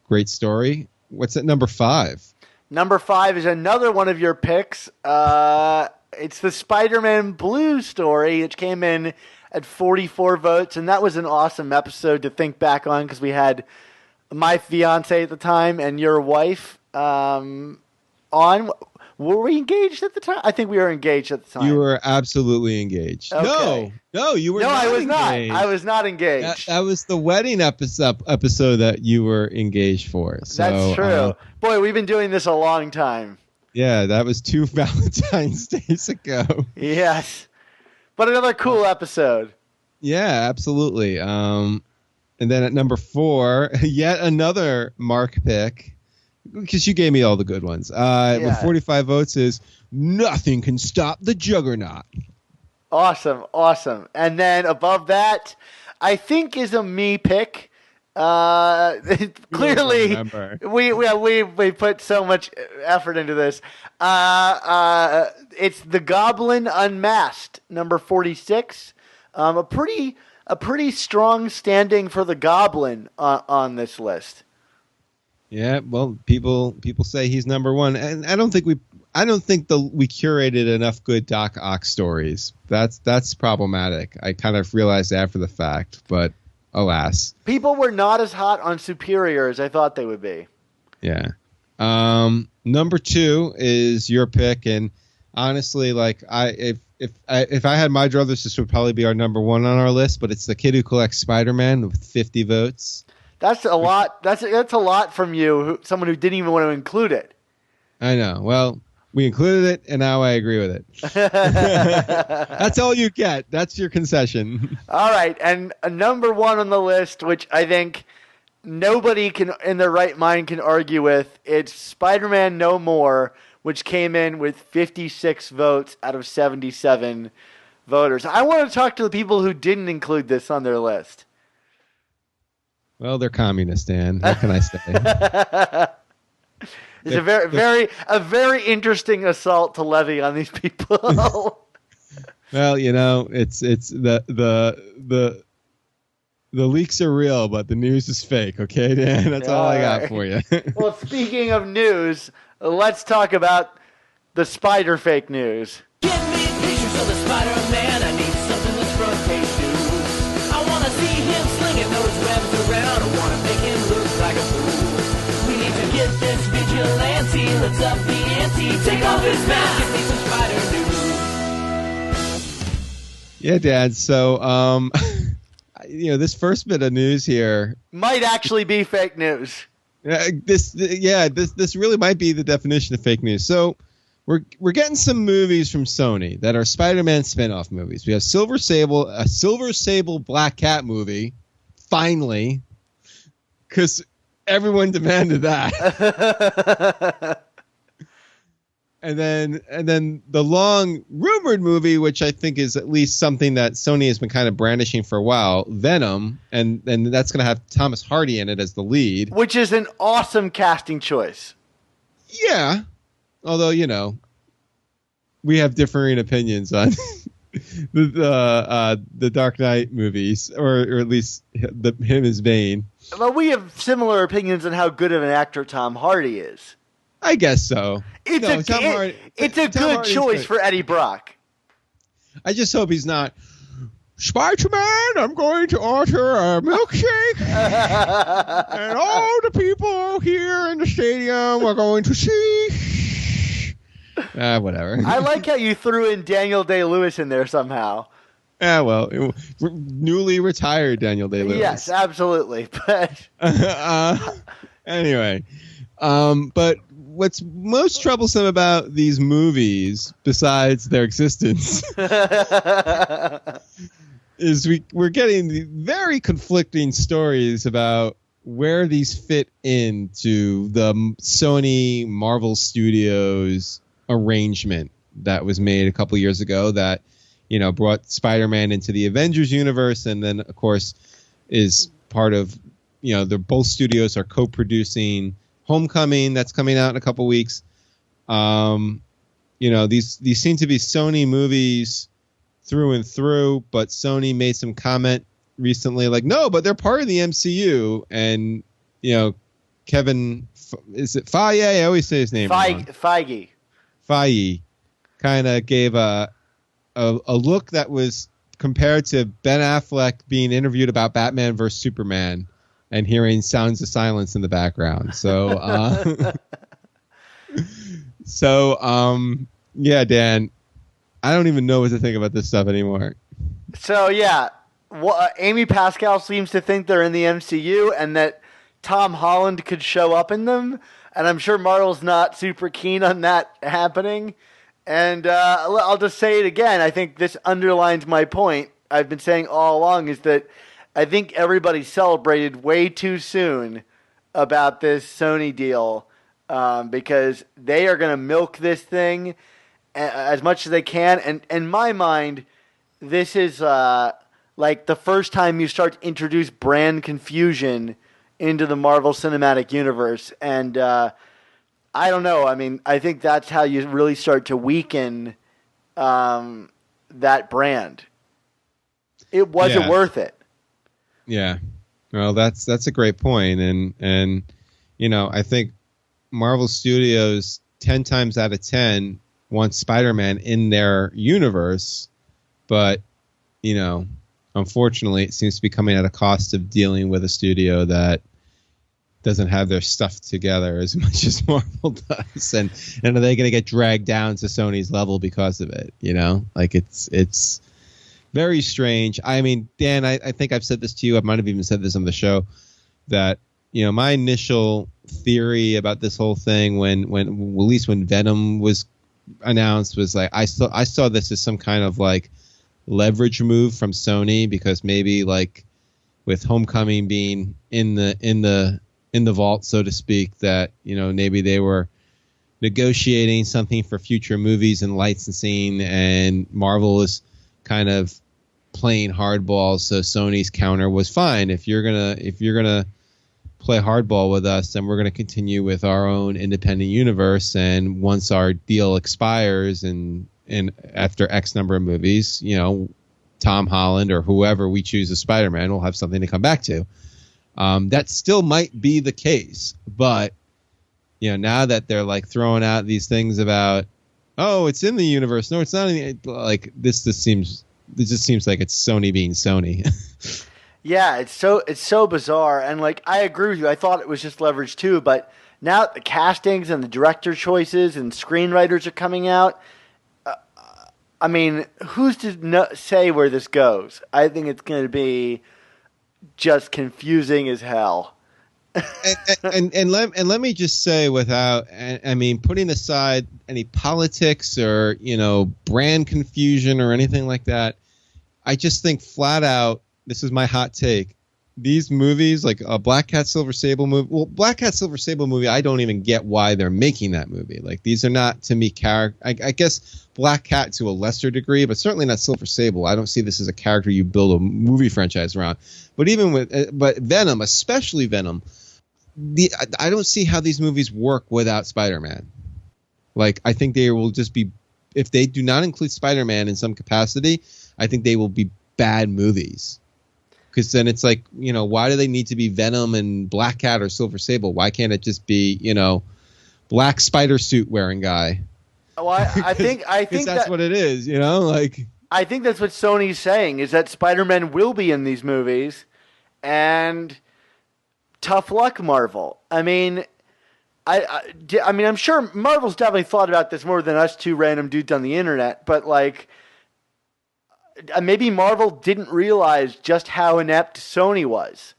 Great story. what's at number 5? Number 5 is another one of your picks. It's the Spider-Man Blue story, which came in at 44 votes, and that was an awesome episode to think back on because we had my fiance at the time and your wife on. Were we engaged at the time? I think we were engaged at the time. You were absolutely engaged. Okay. No, you were No, not I was engaged. not. I was not engaged. That was the wedding episode that you were engaged for. So, That's true. Boy, we've been doing this a long time. Yeah, that was 2 Valentine's days ago. Yes. But another cool episode. Yeah, absolutely. And then at number 4, yet another Mark pick, because you gave me all the good ones. With 45 votes is Nothing Can Stop the Juggernaut. Awesome. And then above that, I think is a me pick. Clearly, we put so much effort into this. It's The Goblin Unmasked, number 46. A pretty strong standing for the Goblin on this list. Yeah, well, people say he's number 1, and I don't think we curated enough good Doc Ock stories. That's problematic. I kind of realized after the fact, but alas, people were not as hot on Superior as I thought they would be. Yeah. Number 2 is your pick, and honestly, like if I had my druthers, this would probably be our number 1 on our list. But it's The Kid Who Collects Spider-Man with 50 votes. That's a lot. That's a lot from you, someone who didn't even want to include it. I know. Well, we included it, and now I agree with it. That's all you get. That's your concession. All right, and number 1 on the list, which I think nobody can, in their right mind, can argue with, it's Spider-Man No More, which came in with 56 votes out of 77 voters. I want to talk to the people who didn't include this on their list. Well, they're communist, Dan. What can I say? It's a very interesting assault to levy on these people. Well, it's the leaks are real, but the news is fake. Okay, Dan, that's all I got for you. Well, speaking of news, let's talk about the spider fake news. Give me pictures of the Spider-Man. I need something that's front page news. I want to see him slinging those webs around. I want to make him look like a fool. We need to get this vigilante. Let's up the ante. Take off his mask. Give me some spider news. Yeah, Dad. So, this first bit of news here might actually be fake news. This really might be the definition of fake news. So we're getting some movies from Sony that are Spider-Man spin-off movies. We have a Silver Sable Black Cat movie, finally, because everyone demanded that. And then the long rumored movie, which I think is at least something that Sony has been kind of brandishing for a while, Venom, and that's going to have Thomas Hardy in it as the lead, which is an awesome casting choice. Yeah, although we have differing opinions on the Dark Knight movies, or at least him as Bane. Well, we have similar opinions on how good of an actor Tom Hardy is. I guess so. It's a good choice for Eddie Brock. I just hope he's not, Spider-Man, I'm going to order a milkshake, and all the people here in the stadium are going to see. Whatever. I like how you threw in Daniel Day-Lewis in there somehow. Yeah, well, newly retired Daniel Day-Lewis. Yes, absolutely. But anyway, but what's most troublesome about these movies, besides their existence, is we're getting very conflicting stories about where these fit into the Sony Marvel Studios arrangement that was made a couple years ago that brought Spider-Man into the Avengers universe, and then of course is part of both studios are co-producing Homecoming that's coming out in a couple weeks. These seem to be Sony movies through and through, but Sony made some comment recently like, no, but they're part of the MCU, and Kevin, is it Feige? I always say his name wrong. Feige. Kind of gave a look that was compared to Ben Affleck being interviewed about Batman versus Superman and hearing sounds of silence in the background. So, yeah, Dan, I don't even know what to think about this stuff anymore. So, yeah, Amy Pascal seems to think they're in the MCU and that Tom Holland could show up in them. And I'm sure Marvel's not super keen on that happening. And I'll just say it again. I think this underlines my point I've been saying all along is that I think everybody celebrated way too soon about this Sony deal because they are going to milk this thing as much as they can. And in my mind, this is like the first time you start to introduce brand confusion into the Marvel Cinematic Universe. And I don't know. I mean, I think that's how you really start to weaken that brand. It wasn't worth it. Yeah. Well, that's a great point. And you know, I think Marvel Studios 10 times out of 10 wants Spider-Man in their universe, but you know, unfortunately, it seems to be coming at a cost of dealing with a studio that doesn't have their stuff together as much as Marvel does, and are they going to get dragged down to Sony's level because of it? You know, like it's very strange. I mean, Dan, I think I've said this to you. I might have even said this on the show that, you know, my initial theory about this whole thing when at least when Venom was announced was like I saw this as some kind of like leverage move from Sony because maybe like with Homecoming being in the vault, so to speak, that, you know, maybe they were negotiating something for future movies and licensing, and Marvel is kind of playing hardball. So Sony's counter was fine. If you're gonna play hardball with us, then we're gonna continue with our own independent universe. And once our deal expires and after X number of movies, you know, Tom Holland or whoever we choose as Spider-Man will have something to come back to. That still might be the case, but you know, now that they're like throwing out these things about, oh, it's in the universe. No, it's not. Like this just seems like it's Sony being Sony. Yeah, it's so bizarre, and like I agree with you. I thought it was just leverage too, but now the castings and the director choices and screenwriters are coming out. I mean, who's to say where this goes? I think it's going to be just confusing as hell. and let me just say, without, I mean, putting aside any politics or, you know, brand confusion or anything like that, I just think flat out, this is my hot take, these movies, like a Black Cat Silver Sable movie, well, Black Cat Silver Sable movie, I don't even get why they're making that movie. Like, these are not, to me, I guess Black Cat to a lesser degree, but certainly not Silver Sable. I don't see this as a character you build a movie franchise around. But even with, but Venom, especially Venom, I don't see how these movies work without Spider-Man. Like, I think they will just be, if they do not include Spider-Man in some capacity, I think they will be bad movies. Because then it's like, you know, why do they need to be Venom and Black Cat or Silver Sable? Why can't it just be, you know, black spider suit wearing guy? Well, I think that's what it is, you know? Like, I think that's what Sony's saying, is that Spider-Man will be in these movies, and tough luck, Marvel. I mean, I mean, I'm sure Marvel's definitely thought about this more than us two random dudes on the internet, but like, maybe Marvel didn't realize just how inept Sony was.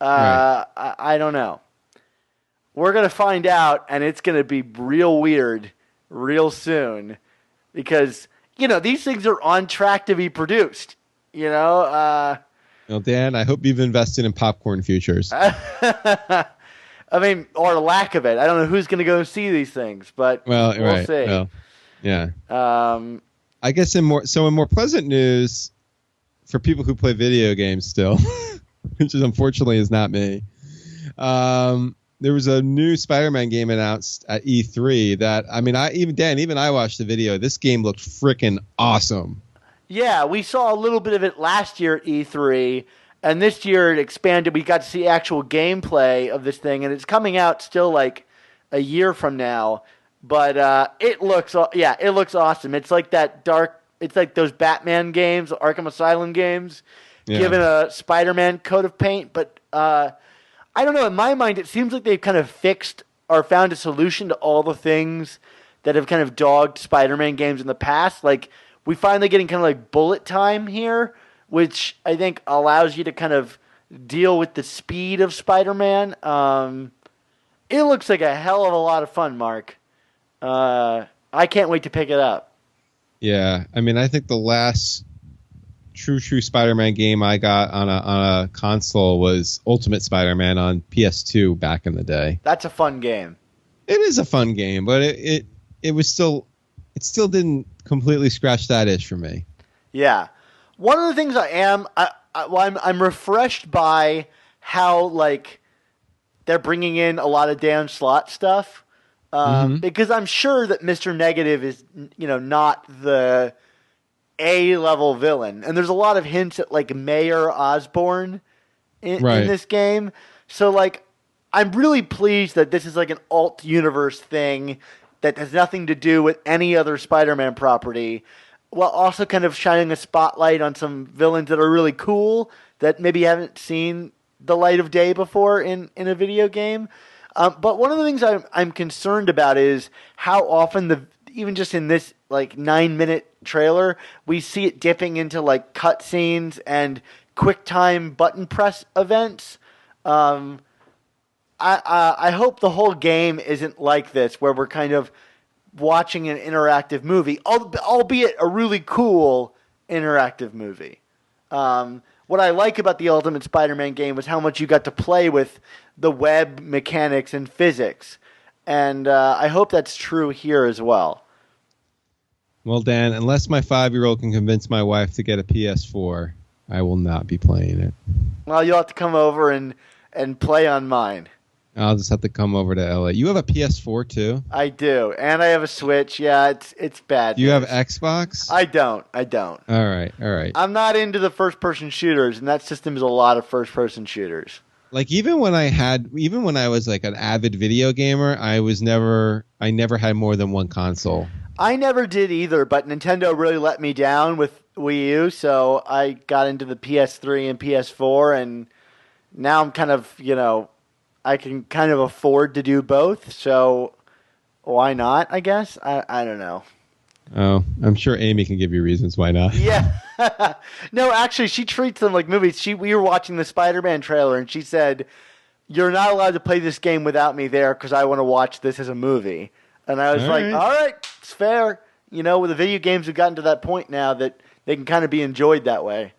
Right. I don't know. We're going to find out, and it's going to be real weird real soon because, you know, these things are on track to be produced, you know? Well, Dan, I hope you've invested in popcorn futures. I mean, or lack of it. I don't know who's going to go see these things, but we'll see. Well, yeah. I guess in more pleasant news for people who play video games still, which is unfortunately is not me. There was a new Spider-Man game announced at E3 that, I mean, even I watched the video. This game looked freaking awesome. Yeah, we saw a little bit of it last year at E3, And this year it expanded. We got to see actual gameplay of this thing, and it's coming out still like a year from now. But it looks awesome. It's like that dark. It's like those Batman games, Arkham Asylum games, given a Spider-Man coat of paint. But I don't know. In my mind, it seems like they've kind of fixed or found a solution to all the things that have kind of dogged Spider-Man games in the past. Like, we finally getting kind of like bullet time here, which I think allows you to kind of deal with the speed of Spider-Man. It looks like a hell of a lot of fun, Mark. I can't wait to pick it up. Yeah, I mean, I think the last true Spider-Man game I got on a console was Ultimate Spider-Man on PS2 back in the day. That's a fun game. It is a fun game, but it still didn't completely scratch that itch for me. Yeah, one of the things I'm refreshed by how like they're bringing in a lot of Dan Slott stuff. Because I'm sure that Mr. Negative is, not the A-level villain. And there's a lot of hints at, like, Mayor Osborn in this game. So, like, I'm really pleased that this is, like, an alt-universe thing that has nothing to do with any other Spider-Man property, while also kind of shining a spotlight on some villains that are really cool that maybe haven't seen the light of day before in a video game. But one of the things I'm concerned about is how often even just in this like 9-minute trailer, we see it dipping into like cutscenes and QuickTime button press events. I hope the whole game isn't like this, where we're kind of watching an interactive movie, albeit a really cool interactive movie. What I like about the Ultimate Spider-Man game was how much you got to play with the web mechanics and physics. And I hope that's true here as well. Well, Dan, unless my 5-year-old can convince my wife to get a PS4, I will not be playing it. Well, you'll have to come over and play on mine. I'll just have to come over to LA. You have a PS4 too? I do, and I have a Switch. Yeah, it's bad. You have Xbox? I don't. All right. I'm not into the first-person shooters, and that system is a lot of first-person shooters. Like even when I was like an avid video gamer, I never had more than one console. I never did either, but Nintendo really let me down with Wii U, so I got into the PS3 and PS4, and now I'm kind of, I can kind of afford to do both, so why not, I guess? I don't know. Oh, I'm sure Amy can give you reasons why not. Yeah. No, actually, she treats them like movies. We were watching the Spider-Man trailer, and she said, "You're not allowed to play this game without me there because I want to watch this as a movie." And I was all right, it's fair. With the video games have gotten to that point now that they can kind of be enjoyed that way.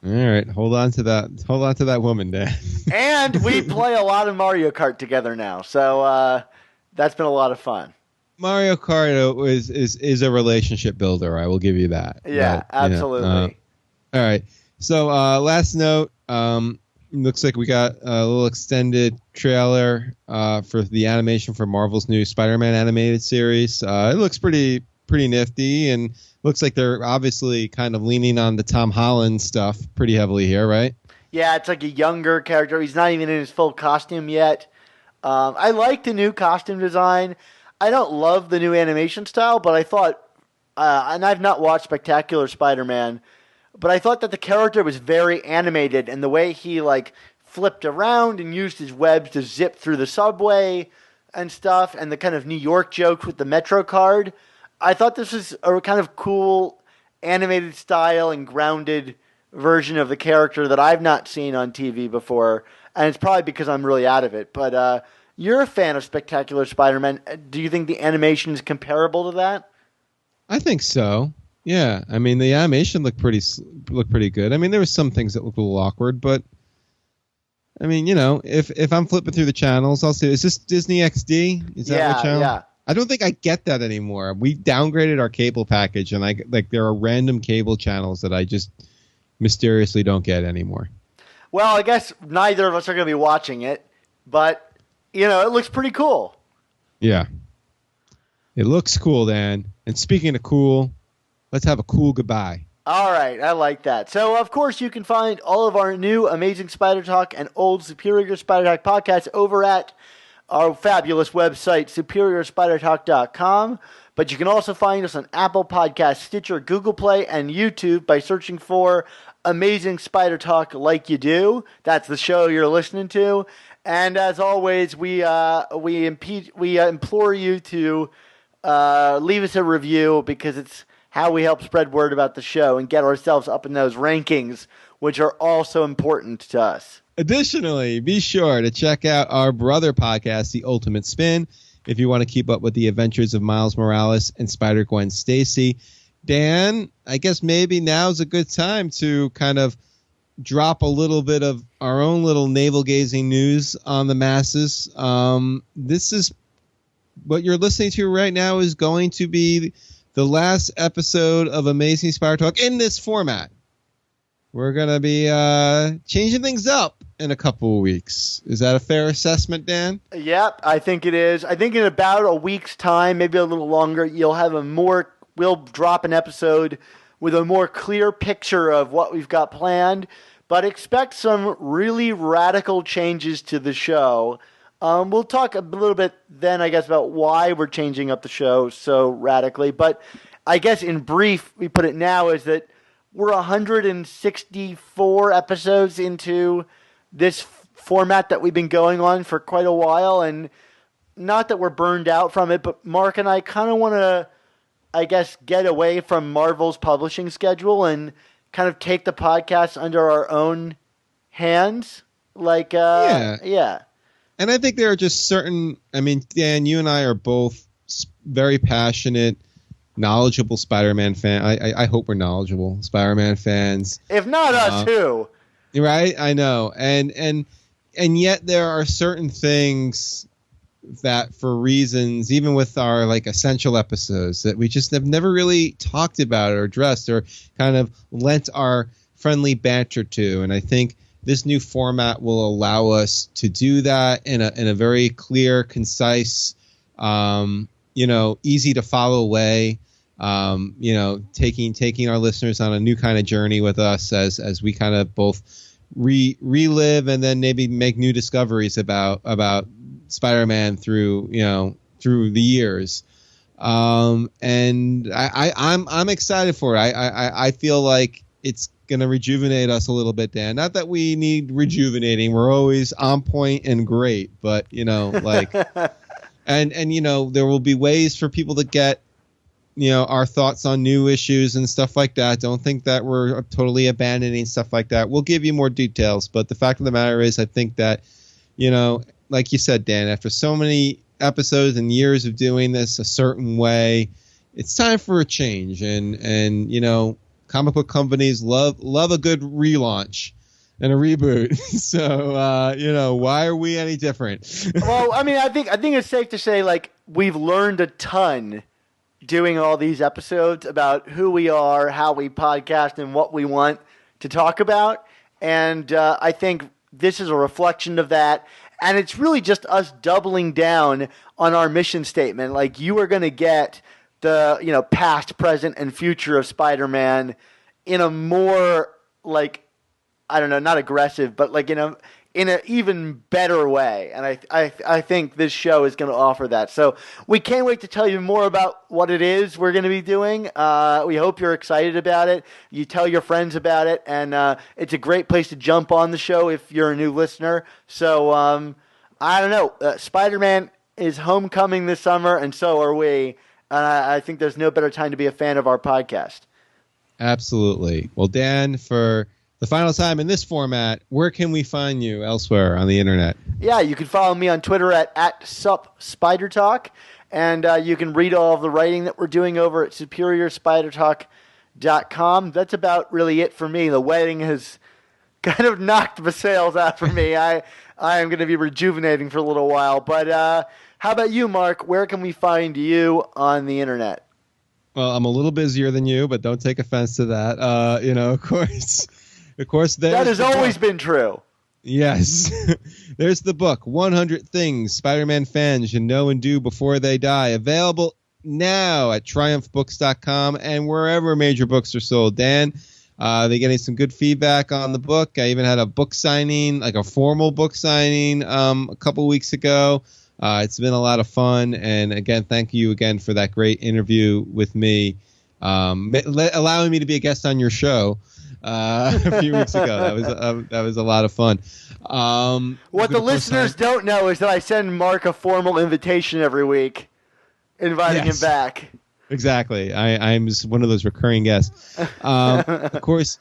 All right, hold on to that woman, Dan. And we play a lot of Mario Kart together now, so that's been a lot of fun. Mario Kart is a relationship builder. I will give you that. Yeah, but, absolutely. All right. So last note. Looks like we got a little extended trailer for the animation for Marvel's new Spider-Man animated series. It looks pretty nifty, and looks like they're obviously kind of leaning on the Tom Holland stuff pretty heavily here, right? Yeah, it's like a younger character. He's not even in his full costume yet. I like the new costume design. I don't love the new animation style, but I thought, and I've not watched Spectacular Spider-Man, but I thought that the character was very animated, and the way he like flipped around and used his webs to zip through the subway and stuff, and the kind of New York jokes with the Metro card, I thought this was a kind of cool animated style and grounded version of the character that I've not seen on TV before, and it's probably because I'm really out of it. But you're a fan of Spectacular Spider-Man. Do you think the animation is comparable to that? I think so. Yeah, I mean the animation looked pretty good. I mean there was some things that looked a little awkward, but I mean if I'm flipping through the channels, I'll see. Is this Disney XD? Is that what channel? Yeah. I don't think I get that anymore. We downgraded our cable package, and there are random cable channels that I just mysteriously don't get anymore. Well, I guess neither of us are going to be watching it, but it looks pretty cool. Yeah, it looks cool, Dan. And speaking of cool. Let's have a cool goodbye. All right, I like that. So, of course, you can find all of our new Amazing Spider Talk and old Superior Spider Talk podcasts over at our fabulous website, superiorspidertalk.com. But you can also find us on Apple Podcasts, Stitcher, Google Play, and YouTube by searching for Amazing Spider Talk like you do. That's the show you're listening to. And as always, we implore you to leave us a review because it's how we help spread word about the show and get ourselves up in those rankings, which are also important to us. Additionally, be sure to check out our brother podcast, The Ultimate Spin, if you want to keep up with the adventures of Miles Morales and Spider-Gwen Stacy. Dan, I guess maybe now's a good time to kind of drop a little bit of our own little navel-gazing news on the masses. This is what you're listening to right now is going to be the last episode of Amazing Spider Talk in this format. We're going to be changing things up in a couple of weeks. Is that a fair assessment, Dan? Yep, I think it is. I think in about a week's time, maybe a little longer, we'll drop an episode with a more clear picture of what we've got planned, but expect some really radical changes to the show. We'll talk a little bit then, I guess, about why we're changing up the show so radically. But I guess in brief, we put it now is that we're 164 episodes into this format that we've been going on for quite a while. And not that we're burned out from it, but Mark and I kind of want to, I guess, get away from Marvel's publishing schedule and kind of take the podcast under our own hands. Yeah. And I think there are just certain, I mean, Dan, you and I are both very passionate, knowledgeable Spider-Man fan. I hope we're knowledgeable Spider-Man fans. If not us, who? Right? I know. And yet there are certain things that for reasons, even with our like essential episodes, that we just have never really talked about or addressed or kind of lent our friendly banter to. And I think this new format will allow us to do that in a very clear, concise, easy to follow way. Taking our listeners on a new kind of journey with us as we kind of both relive and then maybe make new discoveries about Spider-Man through the years. And I'm excited for it. I feel like it's going to rejuvenate us a little bit, Dan. Not that we need rejuvenating. We're always on point and great, but and there will be ways for people to get, our thoughts on new issues and stuff like that. Don't think that we're totally abandoning stuff like that. We'll give you more details, but the fact of the matter is, I think that, like you said, Dan, after so many episodes and years of doing this a certain way, it's time for a change. And comic book companies love a good relaunch and a reboot. So, why are we any different? Well, I mean, I think it's safe to say, like, we've learned a ton doing all these episodes about who we are, how we podcast, and what we want to talk about. And I think this is a reflection of that. And it's really just us doubling down on our mission statement. Like, you are going to get the, past, present, and future of Spider-Man in a more, not aggressive, but in an even better way. And I think this show is going to offer that. So we can't wait to tell you more about what it is we're going to be doing. We hope you're excited about it. You tell your friends about it. And it's a great place to jump on the show if you're a new listener. So I don't know. Spider-Man is homecoming this summer, and so are we. I think there's no better time to be a fan of our podcast. Absolutely. Well, Dan, for the final time in this format, where can we find you elsewhere on the internet? Yeah, you can follow me on Twitter at @SupSpiderTalk, and you can read all of the writing that we're doing over at SuperiorSpiderTalk.com. That's about really it for me. The wedding has kind of knocked the sails out for me. I am going to be rejuvenating for a little while. But how about you, Mark? Where can we find you on the internet? Well, I'm a little busier than you, but don't take offense to that. Of course, that has always been true. Yes. There's the book, 100 Things Spider-Man Fans Should Know and Do Before They Die, available now at triumphbooks.com and wherever major books are sold. Dan, they're getting some good feedback on the book. I even had a book signing, like a formal book signing, a couple weeks ago. It's been a lot of fun. And again, thank you again for that great interview with me, allowing me to be a guest on your show a few weeks ago. That was a lot of fun. What the listeners don't know is that I send Mark a formal invitation every week, inviting him back. Exactly. I'm just one of those recurring guests. Of course,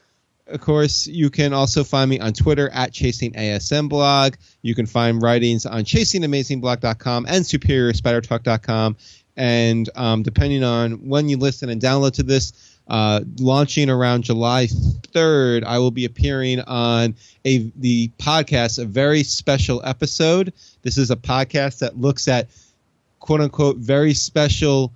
you can also find me on Twitter at ChasingASMblog. You can find writings on ChasingAmazingBlog.com and SuperiorSpiderTalk.com. And depending on when you listen and download to this, launching around July 3rd, I will be appearing on the podcast, a very special episode. This is a podcast that looks at quote-unquote very special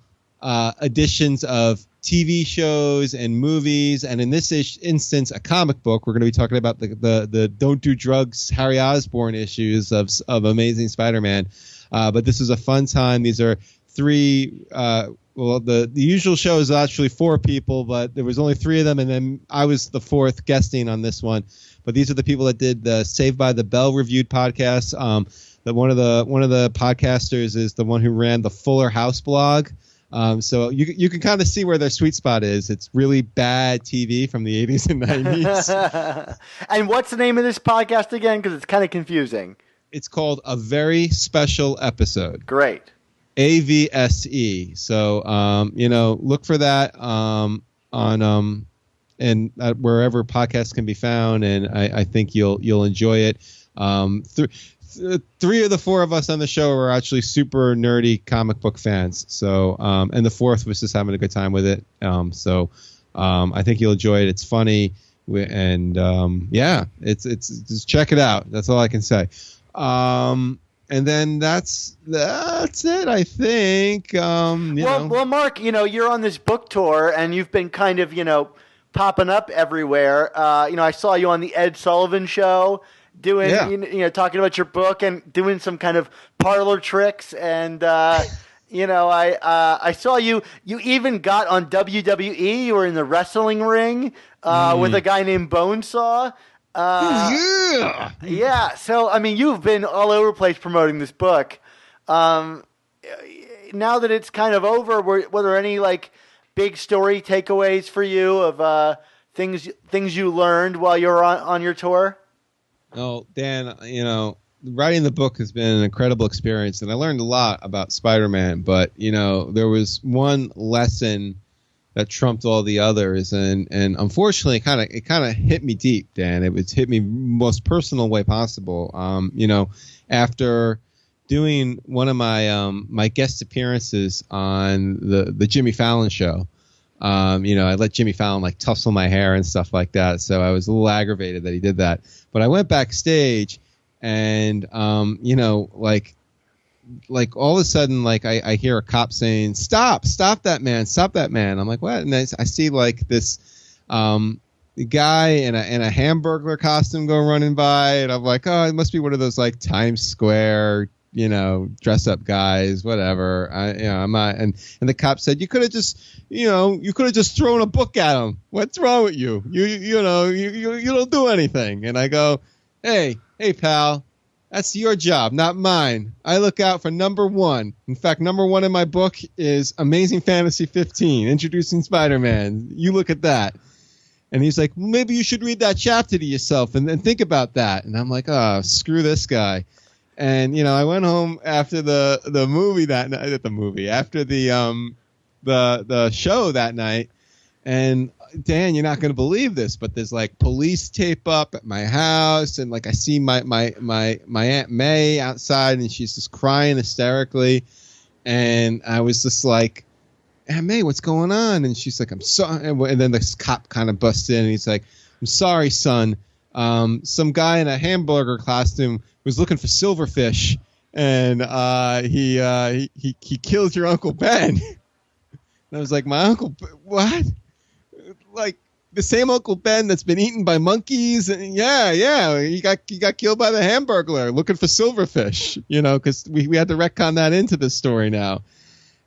editions of TV shows and movies, and in this instance, a comic book. We're going to be talking about the Don't Do Drugs Harry Osborn issues of Amazing Spider-Man. But this is a fun time. These are three. The usual show is actually four people, but there was only three of them, and then I was the fourth guesting on this one. But these are the people that did the Saved by the Bell reviewed podcast. That one of the podcasters is the one who ran the Fuller House blog. So you can kind of see where their sweet spot is. It's really bad TV from the 80s and 90s. And what's the name of this podcast again? Because it's kind of confusing. It's called A Very Special Episode. Great. AVSE. So, look for that on and wherever podcasts can be found, and I think you'll enjoy it. Three of the four of us on the show are actually super nerdy comic book fans. So, and the fourth was just having a good time with it. I think you'll enjoy it. It's funny, and it's just check it out. That's all I can say. And then that's it, I think. Well, Mark, you're on this book tour, and you've been kind of, popping up everywhere. I saw you on the Ed Sullivan Show doing, talking about your book and doing some kind of parlor tricks. And, I saw you even got on WWE. You were in the wrestling ring with a guy named Bonesaw. Yeah. So, you've been all over the place promoting this book. Now that it's kind of over, were there any big story takeaways for you of things you learned while you were on your tour? Oh, Dan, writing the book has been an incredible experience, and I learned a lot about Spider-Man. But there was one lesson that trumped all the others, and unfortunately, it kind of hit me deep, Dan. It hit me most personal way possible. After doing one of my guest appearances on the Jimmy Fallon show, I let Jimmy Fallon tussle my hair and stuff like that. So I was a little aggravated that he did that. But I went backstage, and all of a sudden, I hear a cop saying, stop that man, stop that man. I'm like, what? And I see this guy in a Hamburglar costume go running by, and I'm like, oh, it must be one of those Times Square, dress up guys, whatever. I'm not. And the cop said, you could have just thrown a book at him. What's wrong with you? You don't do anything. And I go, hey pal, that's your job, not mine. I look out for number one. In fact, number one in my book is Amazing Fantasy 15, Introducing Spider-Man. You look at that. And he's like, well, maybe you should read that chapter to yourself and think about that. And I'm like, oh, screw this guy. And, I went home after the movie that night, after the show that night. And Dan, you're not going to believe this, but there's police tape up at my house. And I see my Aunt May outside, and she's just crying hysterically. And I was just like, Aunt May, what's going on? And she's like, I'm sorry. And then this cop kind of busts in, and he's like, I'm sorry, son. Some guy in a hamburger costume was looking for silverfish, and he killed your Uncle Ben. And I was like, my uncle, what? The same Uncle Ben that's been eaten by monkeys? And yeah, he got killed by the Hamburglar looking for silverfish. Because we had to retcon that into this story now.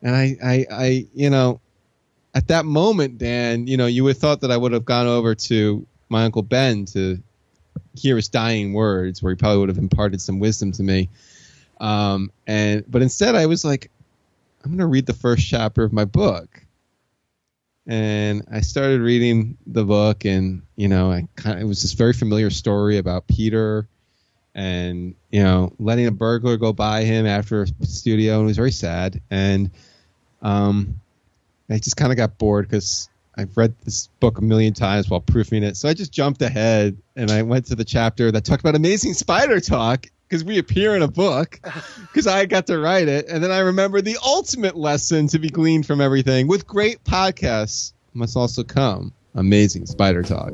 And I at that moment, Dan, you would have thought that I would have gone over to my Uncle Ben to hear his dying words, where he probably would have imparted some wisdom to me. But instead I was like, I'm going to read the first chapter of my book. And I started reading the book, and it was this very familiar story about Peter, and letting a burglar go by him after a studio, and it was very sad. And I just kind of got bored because I've read this book a million times while proofing it, so I just jumped ahead and I went to the chapter that talked about amazing spider talk, because we appear in a book, because I got to write it. And then I remember the ultimate lesson to be gleaned from everything: with great podcasts must also come amazing spider talk.